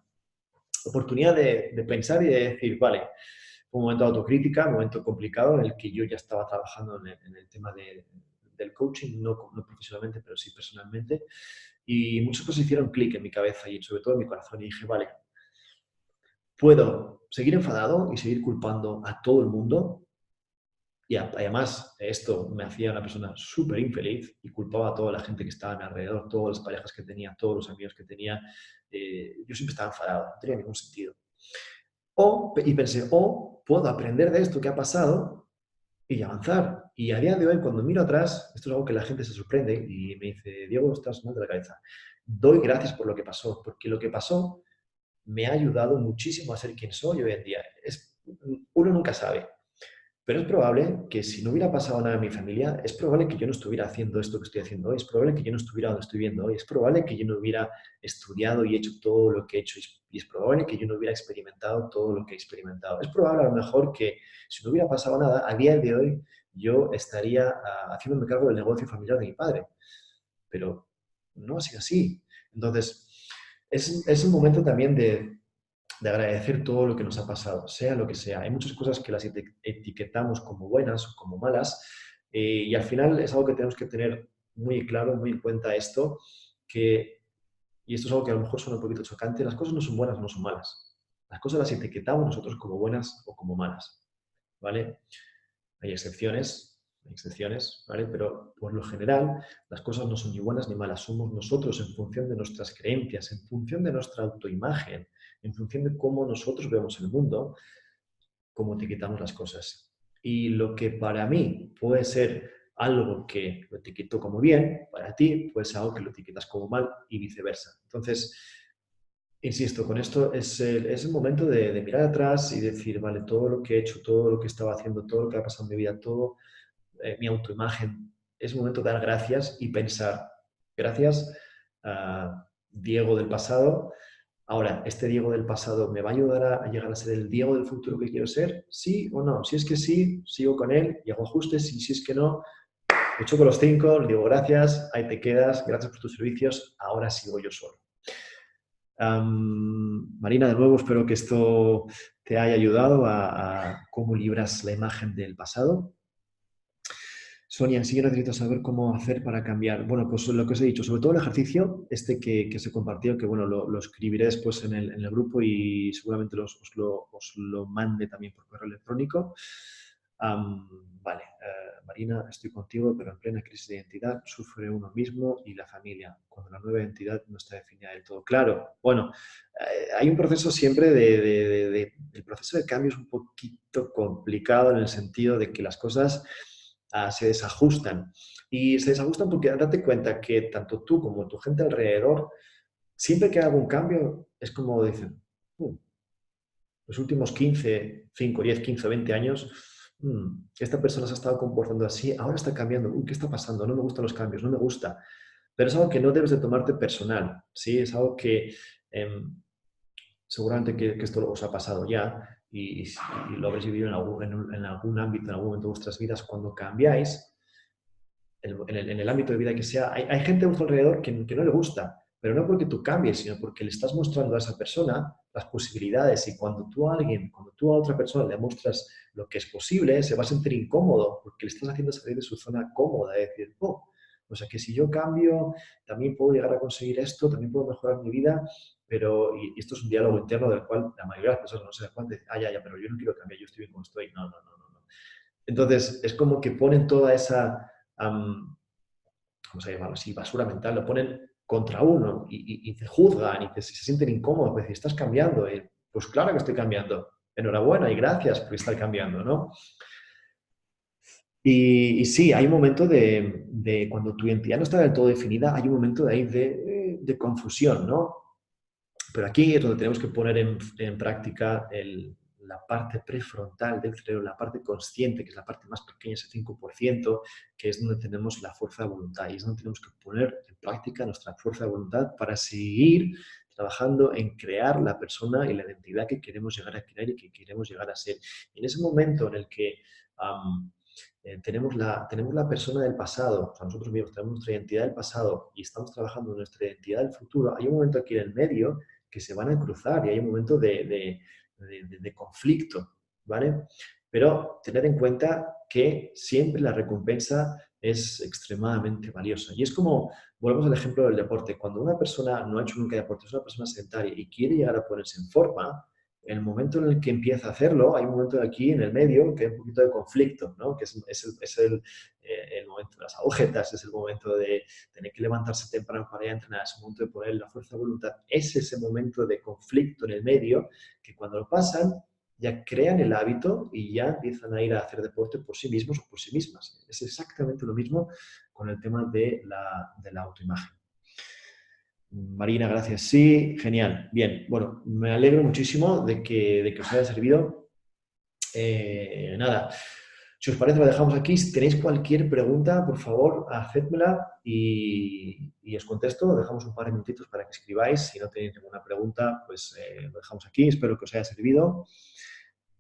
Speaker 1: oportunidad de pensar y de decir, vale, fue un momento de autocrítica, un momento complicado en el que yo ya estaba trabajando en el tema del coaching, no profesionalmente, pero sí personalmente, y muchas cosas hicieron clic en mi cabeza y sobre todo en mi corazón y dije, vale, puedo seguir enfadado y seguir culpando a todo el mundo y además esto me hacía una persona súper infeliz y culpaba a toda la gente que estaba a mi alrededor, todas las parejas que tenía, todos los amigos que tenía. Yo siempre estaba enfadado, no tenía ningún sentido. Y pensé, puedo aprender de esto que ha pasado y avanzar. Y a día de hoy, cuando miro atrás, esto es algo que la gente se sorprende y me dice, Diego, estás mal de la cabeza. Doy gracias por lo que pasó, porque lo que pasó me ha ayudado muchísimo a ser quien soy hoy en día. Uno nunca sabe, pero es probable que si no hubiera pasado nada en mi familia, es probable que yo no estuviera haciendo esto que estoy haciendo hoy, es probable que yo no estuviera donde estoy viendo hoy, es probable que yo no hubiera estudiado y hecho todo lo que he hecho y es probable que yo no hubiera experimentado todo lo que he experimentado. Es probable a lo mejor que si no hubiera pasado nada, a día de hoy yo estaría haciéndome cargo del negocio familiar de mi padre, pero no ha sido así. Entonces, es un momento también de agradecer todo lo que nos ha pasado, sea lo que sea. Hay muchas cosas que las etiquetamos como buenas o como malas y al final es algo que tenemos que tener muy claro, muy en cuenta esto, y esto es algo que a lo mejor suena un poquito chocante, las cosas no son buenas, no son malas. Las cosas las etiquetamos nosotros como buenas o como malas, ¿vale? Hay excepciones, ¿vale? Pero por lo general las cosas no son ni buenas ni malas, somos nosotros en función de nuestras creencias, en función de nuestra autoimagen, en función de cómo nosotros vemos el mundo, cómo etiquetamos las cosas. Y lo que para mí puede ser algo que lo etiqueto como bien, para ti puede ser algo que lo etiquetas como mal y viceversa. Entonces, insisto, con esto es el momento de mirar atrás y decir, vale, todo lo que he hecho, todo lo que estaba haciendo, todo lo que ha pasado en mi vida, todo mi autoimagen, es un momento de dar gracias y pensar, gracias a Diego del pasado. Ahora, ¿este Diego del pasado me va a ayudar a llegar a ser el Diego del futuro que quiero ser? ¿Sí o no? Si es que sí, sigo con él y hago ajustes. Y si es que no, me choco los 5, le digo gracias, ahí te quedas, gracias por tus servicios, ahora sigo yo solo. Marina, de nuevo, espero que esto te haya ayudado a cómo libras la imagen del pasado. Sonia, sí que necesito saber cómo hacer para cambiar. Bueno, pues lo que os he dicho, sobre todo el ejercicio, este que se compartió, que bueno, lo escribiré después en el grupo y seguramente os lo mande también por correo electrónico. Vale, Marina, estoy contigo, pero en plena crisis de identidad sufre uno mismo y la familia, cuando la nueva identidad no está definida del todo. Claro, bueno, hay un proceso siempre el proceso de cambio es un poquito complicado en el sentido de que las cosas se desajustan. Y se desajustan porque date cuenta que tanto tú como tu gente alrededor, siempre que haga un cambio, es como dicen, los últimos 15, 5, 10, 15, 20 años, esta persona se ha estado comportando así, ahora está cambiando, ¿qué está pasando? No me gustan los cambios, no me gusta. Pero es algo que no debes de tomarte personal, ¿sí? Es algo que seguramente que esto os ha pasado ya y lo habréis vivido en algún ámbito, en algún momento de vuestras vidas, cuando cambiáis, en el ámbito de vida que sea, hay gente a vuestro alrededor que no le gusta, pero no porque tú cambies, sino porque le estás mostrando a esa persona las posibilidades y cuando tú a otra persona le muestras lo que es posible, se va a sentir incómodo porque le estás haciendo salir de su zona cómoda, es decir, O sea que si yo cambio, también puedo llegar a conseguir esto, también puedo mejorar mi vida, pero, y esto es un diálogo interno del cual la mayoría de las personas no se dan cuenta, dicen, ya, pero yo no quiero cambiar, yo estoy bien como estoy. No, no, no, no, no. Entonces, es como que ponen toda esa, vamos a llamarlo así, basura mental, lo ponen contra uno y te juzgan y se sienten incómodos, pues si estás cambiando, pues claro que estoy cambiando, enhorabuena y gracias por estar cambiando, ¿no? Y sí, hay un momento de cuando tu identidad no está del todo definida, hay un momento de ahí de confusión, ¿no? Pero aquí es donde tenemos que poner en práctica la parte prefrontal del cerebro, la parte consciente, que es la parte más pequeña, ese 5%, que es donde tenemos la fuerza de voluntad. Y es donde tenemos que poner en práctica nuestra fuerza de voluntad para seguir trabajando en crear la persona y la identidad que queremos llegar a crear y que queremos llegar a ser. Y en ese momento en el que tenemos la persona del pasado, o sea, nosotros mismos tenemos nuestra identidad del pasado y estamos trabajando en nuestra identidad del futuro, hay un momento aquí en el medio que se van a cruzar y hay un momento de conflicto, ¿vale? Pero tened en cuenta que siempre la recompensa es extremadamente valiosa. Y es como, volvemos al ejemplo del deporte, cuando una persona no ha hecho nunca deporte, es una persona sedentaria y quiere llegar a ponerse en forma, en el momento en el que empieza a hacerlo, hay un momento de aquí en el medio que hay un poquito de conflicto, ¿no? Que es el momento de las agujetas, es el momento de tener que levantarse temprano para ir a entrenar, es el momento de poner la fuerza de voluntad, es ese momento de conflicto en el medio que cuando lo pasan ya crean el hábito y ya empiezan a ir a hacer deporte por sí mismos o por sí mismas. Es exactamente lo mismo con el tema de la autoimagen. Marina, gracias. Sí, genial. Bien, bueno, me alegro muchísimo de que os haya servido. Nada, si os parece, lo dejamos aquí. Si tenéis cualquier pregunta, por favor, hacedmela y os contesto. Dejamos un par de minutitos para que escribáis. Si no tenéis ninguna pregunta, pues lo dejamos aquí. Espero que os haya servido.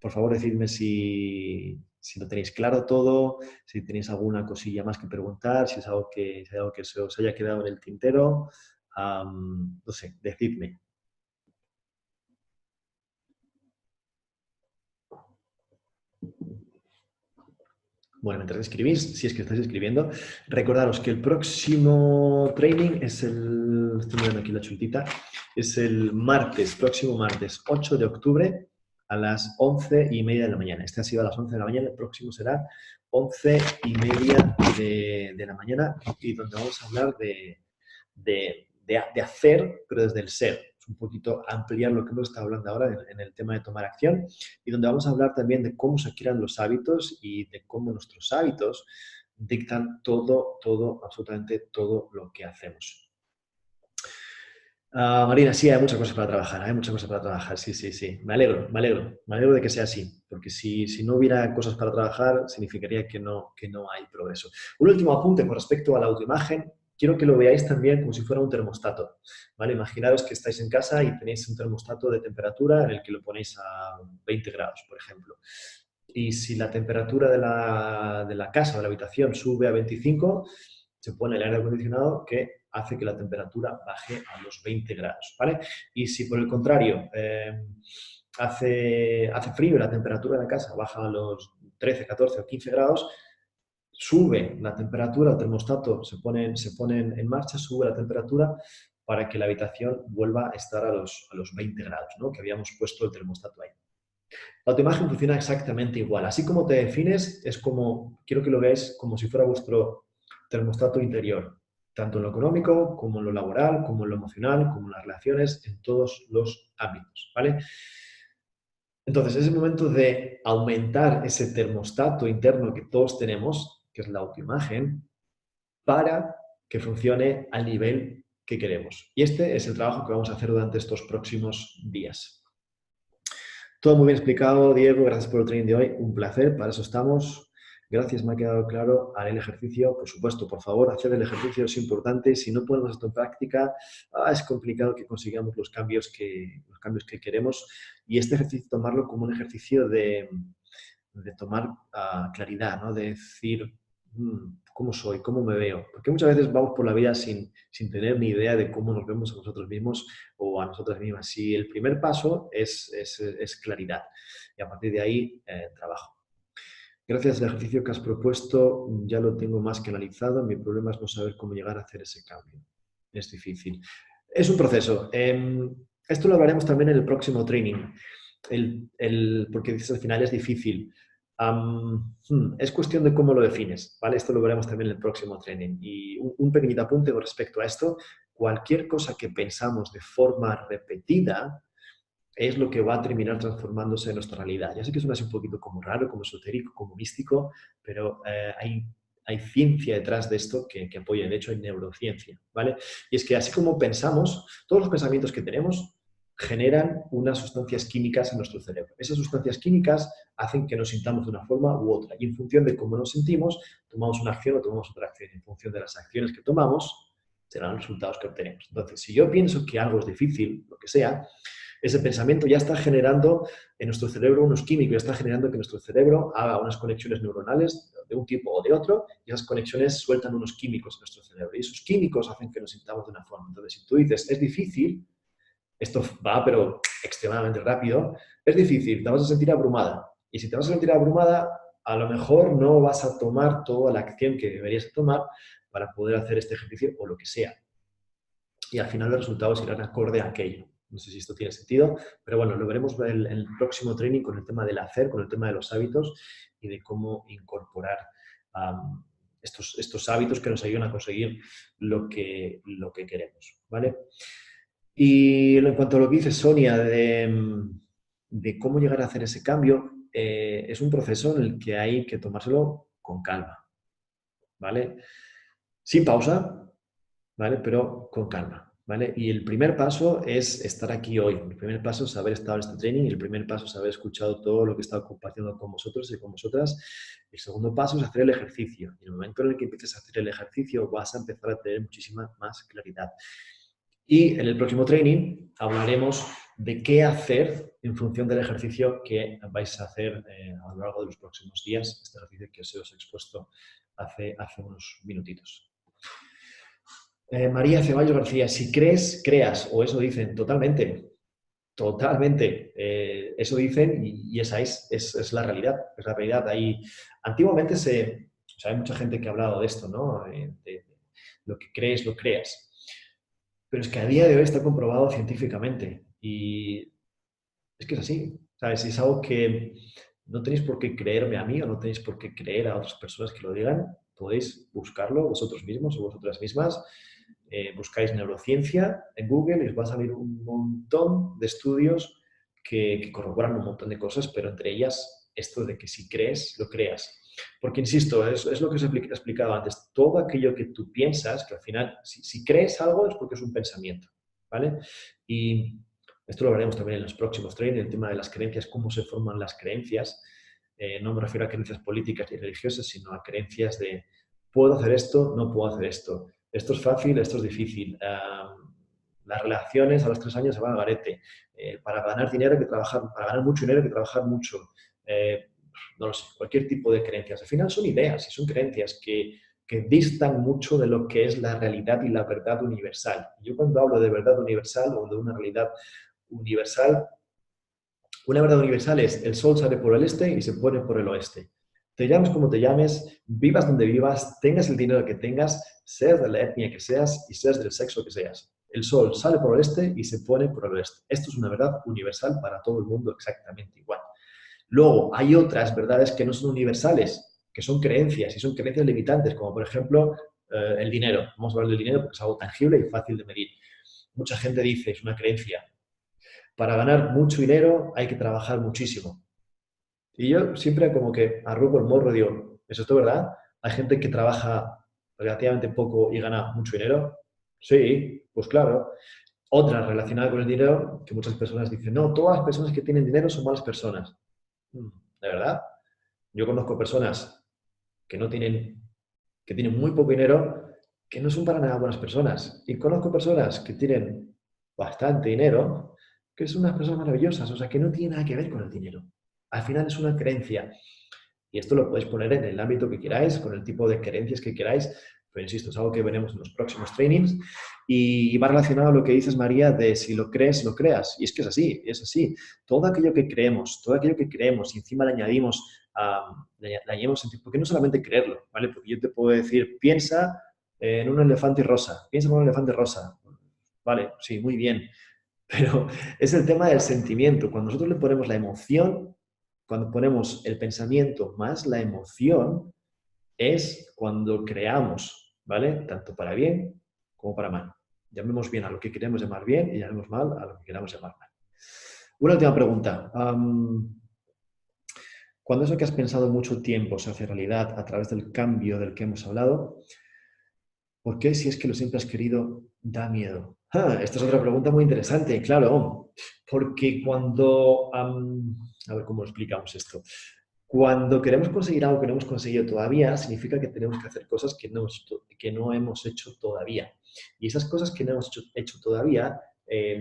Speaker 1: Por favor, decidme si lo tenéis claro todo, si tenéis alguna cosilla más que preguntar, si es algo que se os haya quedado en el tintero. No sé, decidme. Bueno, mientras escribís, si es que estáis escribiendo, recordaros que el próximo training es estoy mirando aquí la chultita, es el próximo martes 8 de octubre a las 11:30 de la mañana. Este ha sido a las 11 de la mañana, el próximo será 11:30 de la mañana y donde vamos a hablar de hacer, pero desde el ser. Es un poquito ampliar lo que hemos estado hablando ahora en el tema de tomar acción y donde vamos a hablar también de cómo se crean los hábitos y de cómo nuestros hábitos dictan todo, absolutamente todo lo que hacemos. Marina, sí, hay muchas cosas para trabajar, sí, sí, sí. Me alegro de que sea así, porque si no hubiera cosas para trabajar, significaría que no hay progreso. Un último apunte con respecto a la autoimagen, quiero que lo veáis también como si fuera un termostato, ¿vale? Imaginaros que estáis en casa y tenéis un termostato de temperatura en el que lo ponéis a 20 grados, por ejemplo. Y si la temperatura de la casa o de la habitación sube a 25, se pone el aire acondicionado que hace que la temperatura baje a los 20 grados, ¿vale? Y si por el contrario hace frío y la temperatura de la casa baja a los 13, 14 o 15 grados, sube la temperatura, el termostato se pone en marcha, sube la temperatura para que la habitación vuelva a estar a los 20 grados, ¿no? Que habíamos puesto el termostato ahí. La autoimagen funciona exactamente igual. Así como te defines, quiero que lo veáis como si fuera vuestro termostato interior, tanto en lo económico, como en lo laboral, como en lo emocional, como en las relaciones, en todos los ámbitos, ¿vale? Entonces, es el momento de aumentar ese termostato interno que todos tenemos, que es la autoimagen, para que funcione al nivel que queremos. Y este es el trabajo que vamos a hacer durante estos próximos días. Todo muy bien explicado, Diego. Gracias por el training de hoy. Un placer, para eso estamos. Gracias, me ha quedado claro. Haré el ejercicio, por supuesto, por favor, hacer el ejercicio es importante. Si no ponemos esto en práctica, es complicado que consigamos los cambios que queremos. Y este ejercicio, tomarlo como un ejercicio de tomar claridad, ¿no? De decir, ¿cómo soy? ¿Cómo me veo? Porque muchas veces vamos por la vida sin tener ni idea de cómo nos vemos a nosotros mismos o a nosotras mismas. Y el primer paso es claridad. Y a partir de ahí, trabajo. Gracias al ejercicio que has propuesto, ya lo tengo más que analizado. Mi problema es no saber cómo llegar a hacer ese cambio. Es difícil. Es un proceso. Esto lo hablaremos también en el próximo training, porque dices al final es difícil. Es cuestión de cómo lo defines, ¿vale? Esto lo veremos también en el próximo training. Y un pequeñito apunte con respecto a esto. Cualquier cosa que pensamos de forma repetida es lo que va a terminar transformándose en nuestra realidad. Ya sé que suena así un poquito como raro, como esotérico, como místico, pero hay ciencia detrás de esto que apoya. De hecho, hay neurociencia, ¿vale? Y es que así como pensamos, todos los pensamientos que tenemos generan unas sustancias químicas en nuestro cerebro. Esas sustancias químicas hacen que nos sintamos de una forma u otra. Y en función de cómo nos sentimos, tomamos una acción o tomamos otra acción. En función de las acciones que tomamos, serán los resultados que obtenemos. Entonces, si yo pienso que algo es difícil, lo que sea, ese pensamiento ya está generando en nuestro cerebro unos químicos, ya está generando que nuestro cerebro haga unas conexiones neuronales de un tipo o de otro, y esas conexiones sueltan unos químicos en nuestro cerebro. Y esos químicos hacen que nos sintamos de una forma. Entonces, si tú dices, es difícil, esto va, pero extremadamente rápido, es difícil, te vas a sentir abrumada. Y si te vas a sentir abrumada, a lo mejor no vas a tomar toda la acción que deberías tomar para poder hacer este ejercicio o lo que sea. Y al final los resultados irán acorde a aquello. No sé si esto tiene sentido, pero bueno, lo veremos en el próximo training con el tema del hacer, con el tema de los hábitos y de cómo incorporar estos hábitos que nos ayudan a conseguir lo que queremos, ¿vale? Y en cuanto a lo que dice Sonia de cómo llegar a hacer ese cambio, es un proceso en el que hay que tomárselo con calma, ¿vale? Sin pausa, ¿vale? Pero con calma, ¿vale? Y el primer paso es estar aquí hoy. El primer paso es haber estado en este training y el primer paso es haber escuchado todo lo que he estado compartiendo con vosotros y con vosotras. El segundo paso es hacer el ejercicio. Y en el momento en el que empieces a hacer el ejercicio vas a empezar a tener muchísima más claridad. Y en el próximo training hablaremos de qué hacer en función del ejercicio que vais a hacer a lo largo de los próximos días, este ejercicio que os he expuesto hace unos minutitos. María Ceballos García, si crees, creas, o eso dicen, totalmente, totalmente. Eso dicen y esa es la realidad, es la realidad. Ahí, antiguamente hay mucha gente que ha hablado de esto, ¿no? De lo que crees, lo creas. Pero es que a día de hoy está comprobado científicamente y es que es así, ¿sabes? Y es algo que no tenéis por qué creerme a mí o no tenéis por qué creer a otras personas que lo digan. Podéis buscarlo vosotros mismos o vosotras mismas. Buscáis neurociencia en Google y os va a salir un montón de estudios que corroboran un montón de cosas, pero entre ellas esto de que si crees, lo creas. Porque, insisto, es lo que os he explicado antes. Todo aquello que tú piensas, que al final, si crees algo es porque es un pensamiento, ¿vale? Y esto lo veremos también en los próximos trainings, el tema de las creencias, cómo se forman las creencias. No me refiero a creencias políticas y religiosas, sino a creencias de puedo hacer esto, no puedo hacer esto. Esto es fácil, esto es difícil. Las relaciones a los 3 años se van al garete. Para ganar dinero hay que trabajar, para ganar mucho dinero hay que trabajar mucho. No lo sé, cualquier tipo de creencias. Al final son ideas y son creencias que distan mucho de lo que es la realidad y la verdad universal. Yo cuando hablo de verdad universal o de una realidad universal, una verdad universal es el sol sale por el este y se pone por el oeste. Te llames como te llames, vivas donde vivas, tengas el dinero que tengas, seas de la etnia que seas y seas del sexo que seas. El sol sale por el este y se pone por el oeste. Esto es una verdad universal para todo el mundo exactamente igual. Luego, hay otras verdades que no son universales, que son creencias y son creencias limitantes, como por ejemplo el dinero. Vamos a hablar del dinero porque es algo tangible y fácil de medir. Mucha gente dice, es una creencia, para ganar mucho dinero hay que trabajar muchísimo. Y yo siempre como que arrugo el morro y digo, ¿es esto verdad? ¿Hay gente que trabaja relativamente poco y gana mucho dinero? Sí, pues claro. Otra relacionada con el dinero, que muchas personas dicen, no, todas las personas que tienen dinero son malas personas. ¿De verdad? Yo conozco personas que no tienen, que tienen muy poco dinero, que no son para nada buenas personas. Y conozco personas que tienen bastante dinero, que son unas personas maravillosas, o sea, que no tiene nada que ver con el dinero. Al final es una creencia. Y esto lo podéis poner en el ámbito que queráis, con el tipo de creencias que queráis, pero insisto, es algo que veremos en los próximos trainings y va relacionado a lo que dices, María, de si lo crees, lo creas. Y es que es así, es así. Todo aquello que creemos y encima le añadimos dañemos sentido. ¿Por qué no solamente creerlo? ¿Vale? Porque yo te puedo decir, piensa en un elefante rosa, piensa en un elefante rosa. Vale, sí, muy bien. Pero es el tema del sentimiento. Cuando nosotros le ponemos la emoción, cuando ponemos el pensamiento más la emoción, es cuando creamos, ¿vale? Tanto para bien como para mal. Llamemos bien a lo que queremos llamar bien y llamemos mal a lo que queramos llamar mal. Una última pregunta. Cuando eso que has pensado mucho tiempo se hace realidad a través del cambio del que hemos hablado, ¿por qué, si es que lo siempre has querido, da miedo? Esta es otra pregunta muy interesante, claro, porque cuando... a ver cómo explicamos esto. Cuando queremos conseguir algo que no hemos conseguido todavía, significa que tenemos que hacer cosas que no hemos hecho todavía. Y esas cosas que no hemos hecho todavía,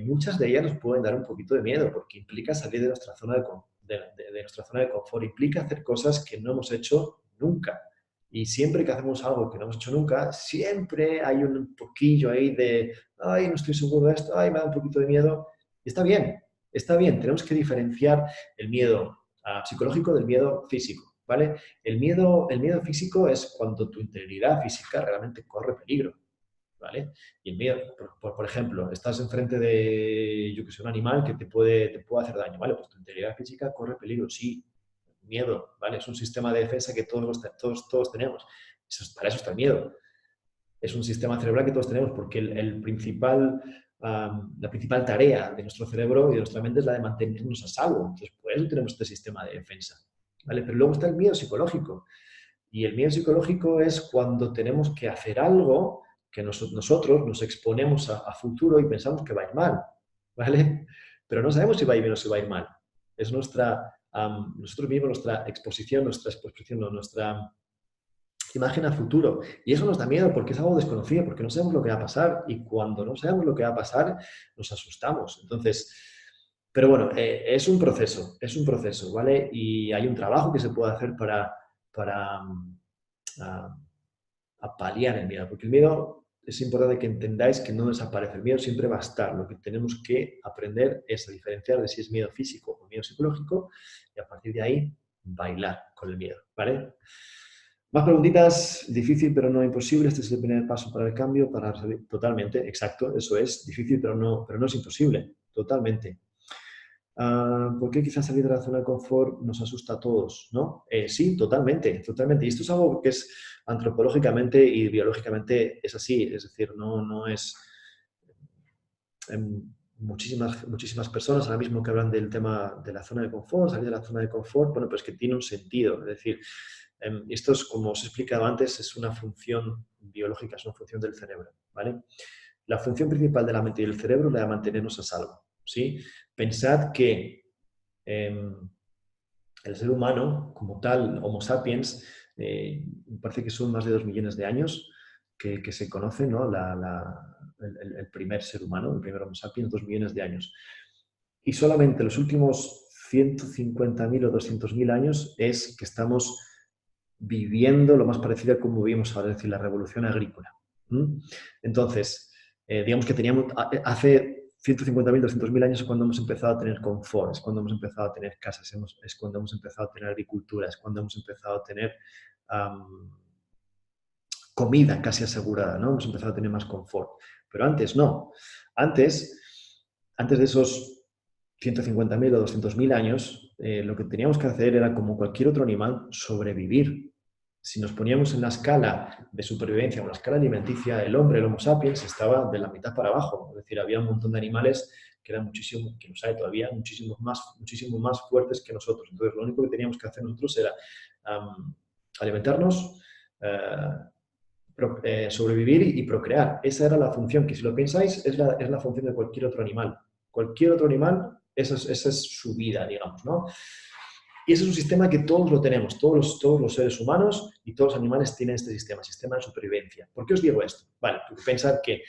Speaker 1: muchas de ellas nos pueden dar un poquito de miedo, porque implica salir de nuestra zona de nuestra zona de confort, implica hacer cosas que no hemos hecho nunca. Y siempre que hacemos algo que no hemos hecho nunca, siempre hay un poquillo ahí de, ay, no estoy seguro de esto, ay, me da un poquito de miedo. Y está bien, tenemos que diferenciar el miedo psicológico del miedo físico, ¿vale? El miedo físico es cuando tu integridad física realmente corre peligro, ¿vale? Y el miedo, por ejemplo, estás enfrente de, yo que sé, un animal que te puede hacer daño, ¿vale? Pues tu integridad física corre peligro, sí. Miedo, ¿vale? Es un sistema de defensa que todos tenemos. Para eso está el miedo. Es un sistema cerebral que todos tenemos porque la principal tarea de nuestro cerebro y de nuestra mente es la de mantenernos a salvo. Entonces, por eso tenemos este sistema de defensa, ¿vale? Pero luego está el miedo psicológico. Y el miedo psicológico es cuando tenemos que hacer algo que nosotros nos exponemos a futuro y pensamos que va a ir mal, ¿vale? Pero no sabemos si va a ir bien o si va a ir mal. Es nosotros mismos, nuestra imagen a futuro. Y eso nos da miedo porque es algo desconocido, porque no sabemos lo que va a pasar. Y cuando no sabemos lo que va a pasar, nos asustamos. Entonces, pero bueno, es un proceso, ¿vale? Y hay un trabajo que se puede hacer para a, a paliar el miedo, porque el miedo es importante que entendáis que no desaparece, el miedo siempre va a estar, lo que tenemos que aprender es a diferenciar de si es miedo físico o miedo psicológico y a partir de ahí bailar con el miedo, ¿vale? Más preguntitas, difícil pero no imposible, este es el primer paso para el cambio, para salir totalmente, exacto, eso es, difícil pero no es imposible, totalmente. ¿Por qué quizás salir de la zona de confort nos asusta a todos? ¿No? Sí, totalmente, totalmente. Y esto es algo que es antropológicamente y biológicamente es así. Es decir, no es... muchísimas personas ahora mismo que hablan del tema de la zona de confort, salir de la zona de confort, bueno, pues que tiene un sentido. Es decir, esto es, como os he explicado antes, es una función biológica, es una función del cerebro, ¿vale? La función principal de la mente y del cerebro es la de mantenernos a salvo, ¿sí? Pensad que el ser humano, como tal, Homo sapiens, parece que son más de 2 millones de años que se conoce, ¿no? El primer ser humano, el primer Homo sapiens, 2 millones de años. Y solamente los últimos 150.000 o 200.000 años es que estamos viviendo lo más parecido a como vivimos ahora, es decir, la revolución agrícola. Entonces, digamos que teníamos, hace 150.000, 200.000 años es cuando hemos empezado a tener confort, es cuando hemos empezado a tener casas, es cuando hemos empezado a tener agricultura, es cuando hemos empezado a tener comida casi asegurada, ¿no? Hemos empezado a tener más confort. Pero antes no. Antes de esos 150.000 o 200.000 años, lo que teníamos que hacer era, como cualquier otro animal, sobrevivir. Si nos poníamos en la escala de supervivencia o en la escala alimenticia, el hombre, el Homo sapiens, estaba de la mitad para abajo. Es decir, había un montón de animales que eran muchísimo, que nos hay todavía, muchísimo más fuertes que nosotros. Entonces, lo único que teníamos que hacer nosotros era alimentarnos, sobrevivir y procrear. Esa era la función, que si lo pensáis, es la función de cualquier otro animal. Cualquier otro animal, esa es su vida, digamos, ¿no? Y ese es un sistema que todos lo tenemos, todos los seres humanos y todos los animales tienen este sistema de supervivencia. ¿Por qué os digo esto? Vale, pensad que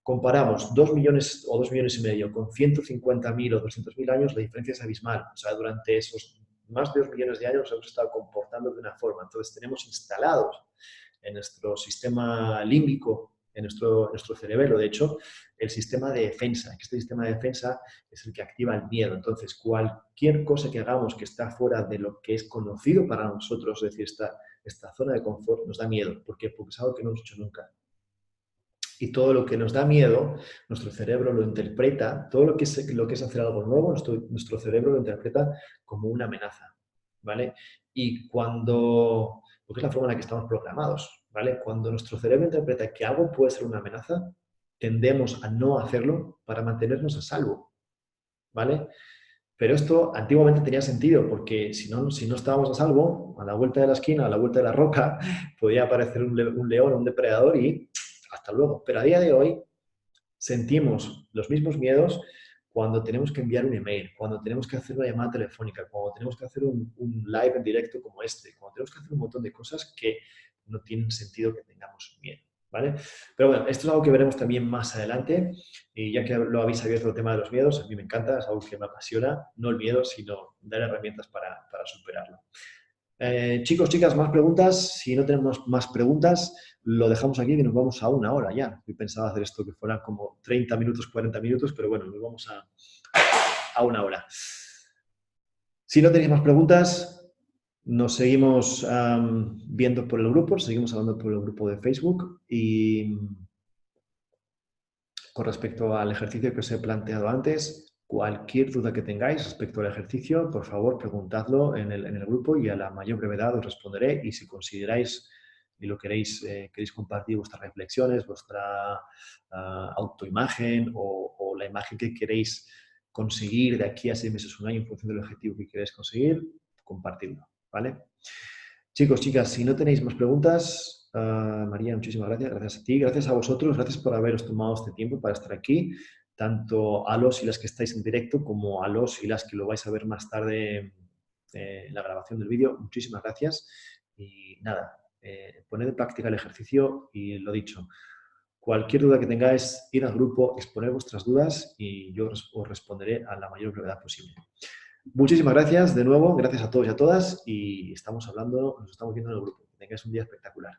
Speaker 1: comparamos 2 millones o 2 millones y medio con 150.000 o 200.000 años, la diferencia es abismal. O sea, durante esos más de 2 millones de años nos hemos estado comportando de una forma. Entonces tenemos instalados en nuestro sistema límbico nuestro cerebro. De hecho, el sistema de defensa, que este sistema de defensa es el que activa el miedo. Entonces, cualquier cosa que hagamos que está fuera de lo que es conocido para nosotros, es decir, esta zona de confort, nos da miedo. ¿Por qué? Porque es algo que no hemos hecho nunca. Y todo lo que nos da miedo, nuestro cerebro lo interpreta, todo lo que es hacer algo nuevo, nuestro cerebro lo interpreta como una amenaza, ¿vale? Y porque es la forma en la que estamos programados, ¿vale? Cuando nuestro cerebro interpreta que algo puede ser una amenaza, tendemos a no hacerlo para mantenernos a salvo, ¿vale? Pero esto antiguamente tenía sentido, porque si no estábamos a salvo, a la vuelta de la esquina, a la vuelta de la roca, podía aparecer un león o un depredador y hasta luego. Pero a día de hoy sentimos los mismos miedos cuando tenemos que enviar un email, cuando tenemos que hacer una llamada telefónica, cuando tenemos que hacer un live en directo como este, cuando tenemos que hacer un montón de cosas que no tienen sentido que tengamos miedo, ¿vale? Pero bueno, esto es algo que veremos también más adelante y ya que lo habéis abierto el tema de los miedos, a mí me encanta, es algo que me apasiona, no el miedo, sino dar herramientas para superarlo. Chicos, chicas, más preguntas. Si no tenemos más preguntas, lo dejamos aquí, que nos vamos a 1 hora ya. Yo pensaba hacer esto que fuera como 30 minutos, 40 minutos, pero bueno, nos vamos a 1 hora. Si no tenéis más preguntas, nos seguimos viendo por el grupo, seguimos hablando por el grupo de Facebook y con respecto al ejercicio que os he planteado antes, cualquier duda que tengáis respecto al ejercicio, por favor, preguntadlo en el grupo y a la mayor brevedad os responderé. Y si consideráis y lo queréis compartir vuestras reflexiones, vuestra autoimagen o la imagen que queréis conseguir de aquí a 6 meses, 1 año, en función del objetivo que queréis conseguir, compartidlo, ¿vale? Chicos, chicas, si no tenéis más preguntas, María, muchísimas gracias. Gracias a ti, gracias a vosotros, gracias por haberos tomado este tiempo para estar aquí, tanto a los y las que estáis en directo como a los y las que lo vais a ver más tarde en la grabación del vídeo. Muchísimas gracias y nada, poned en práctica el ejercicio y lo dicho, cualquier duda que tengáis, id al grupo, exponer vuestras dudas y yo os responderé a la mayor brevedad posible. Muchísimas gracias de nuevo, gracias a todos y a todas y nos estamos viendo en el grupo. Que tengáis un día espectacular.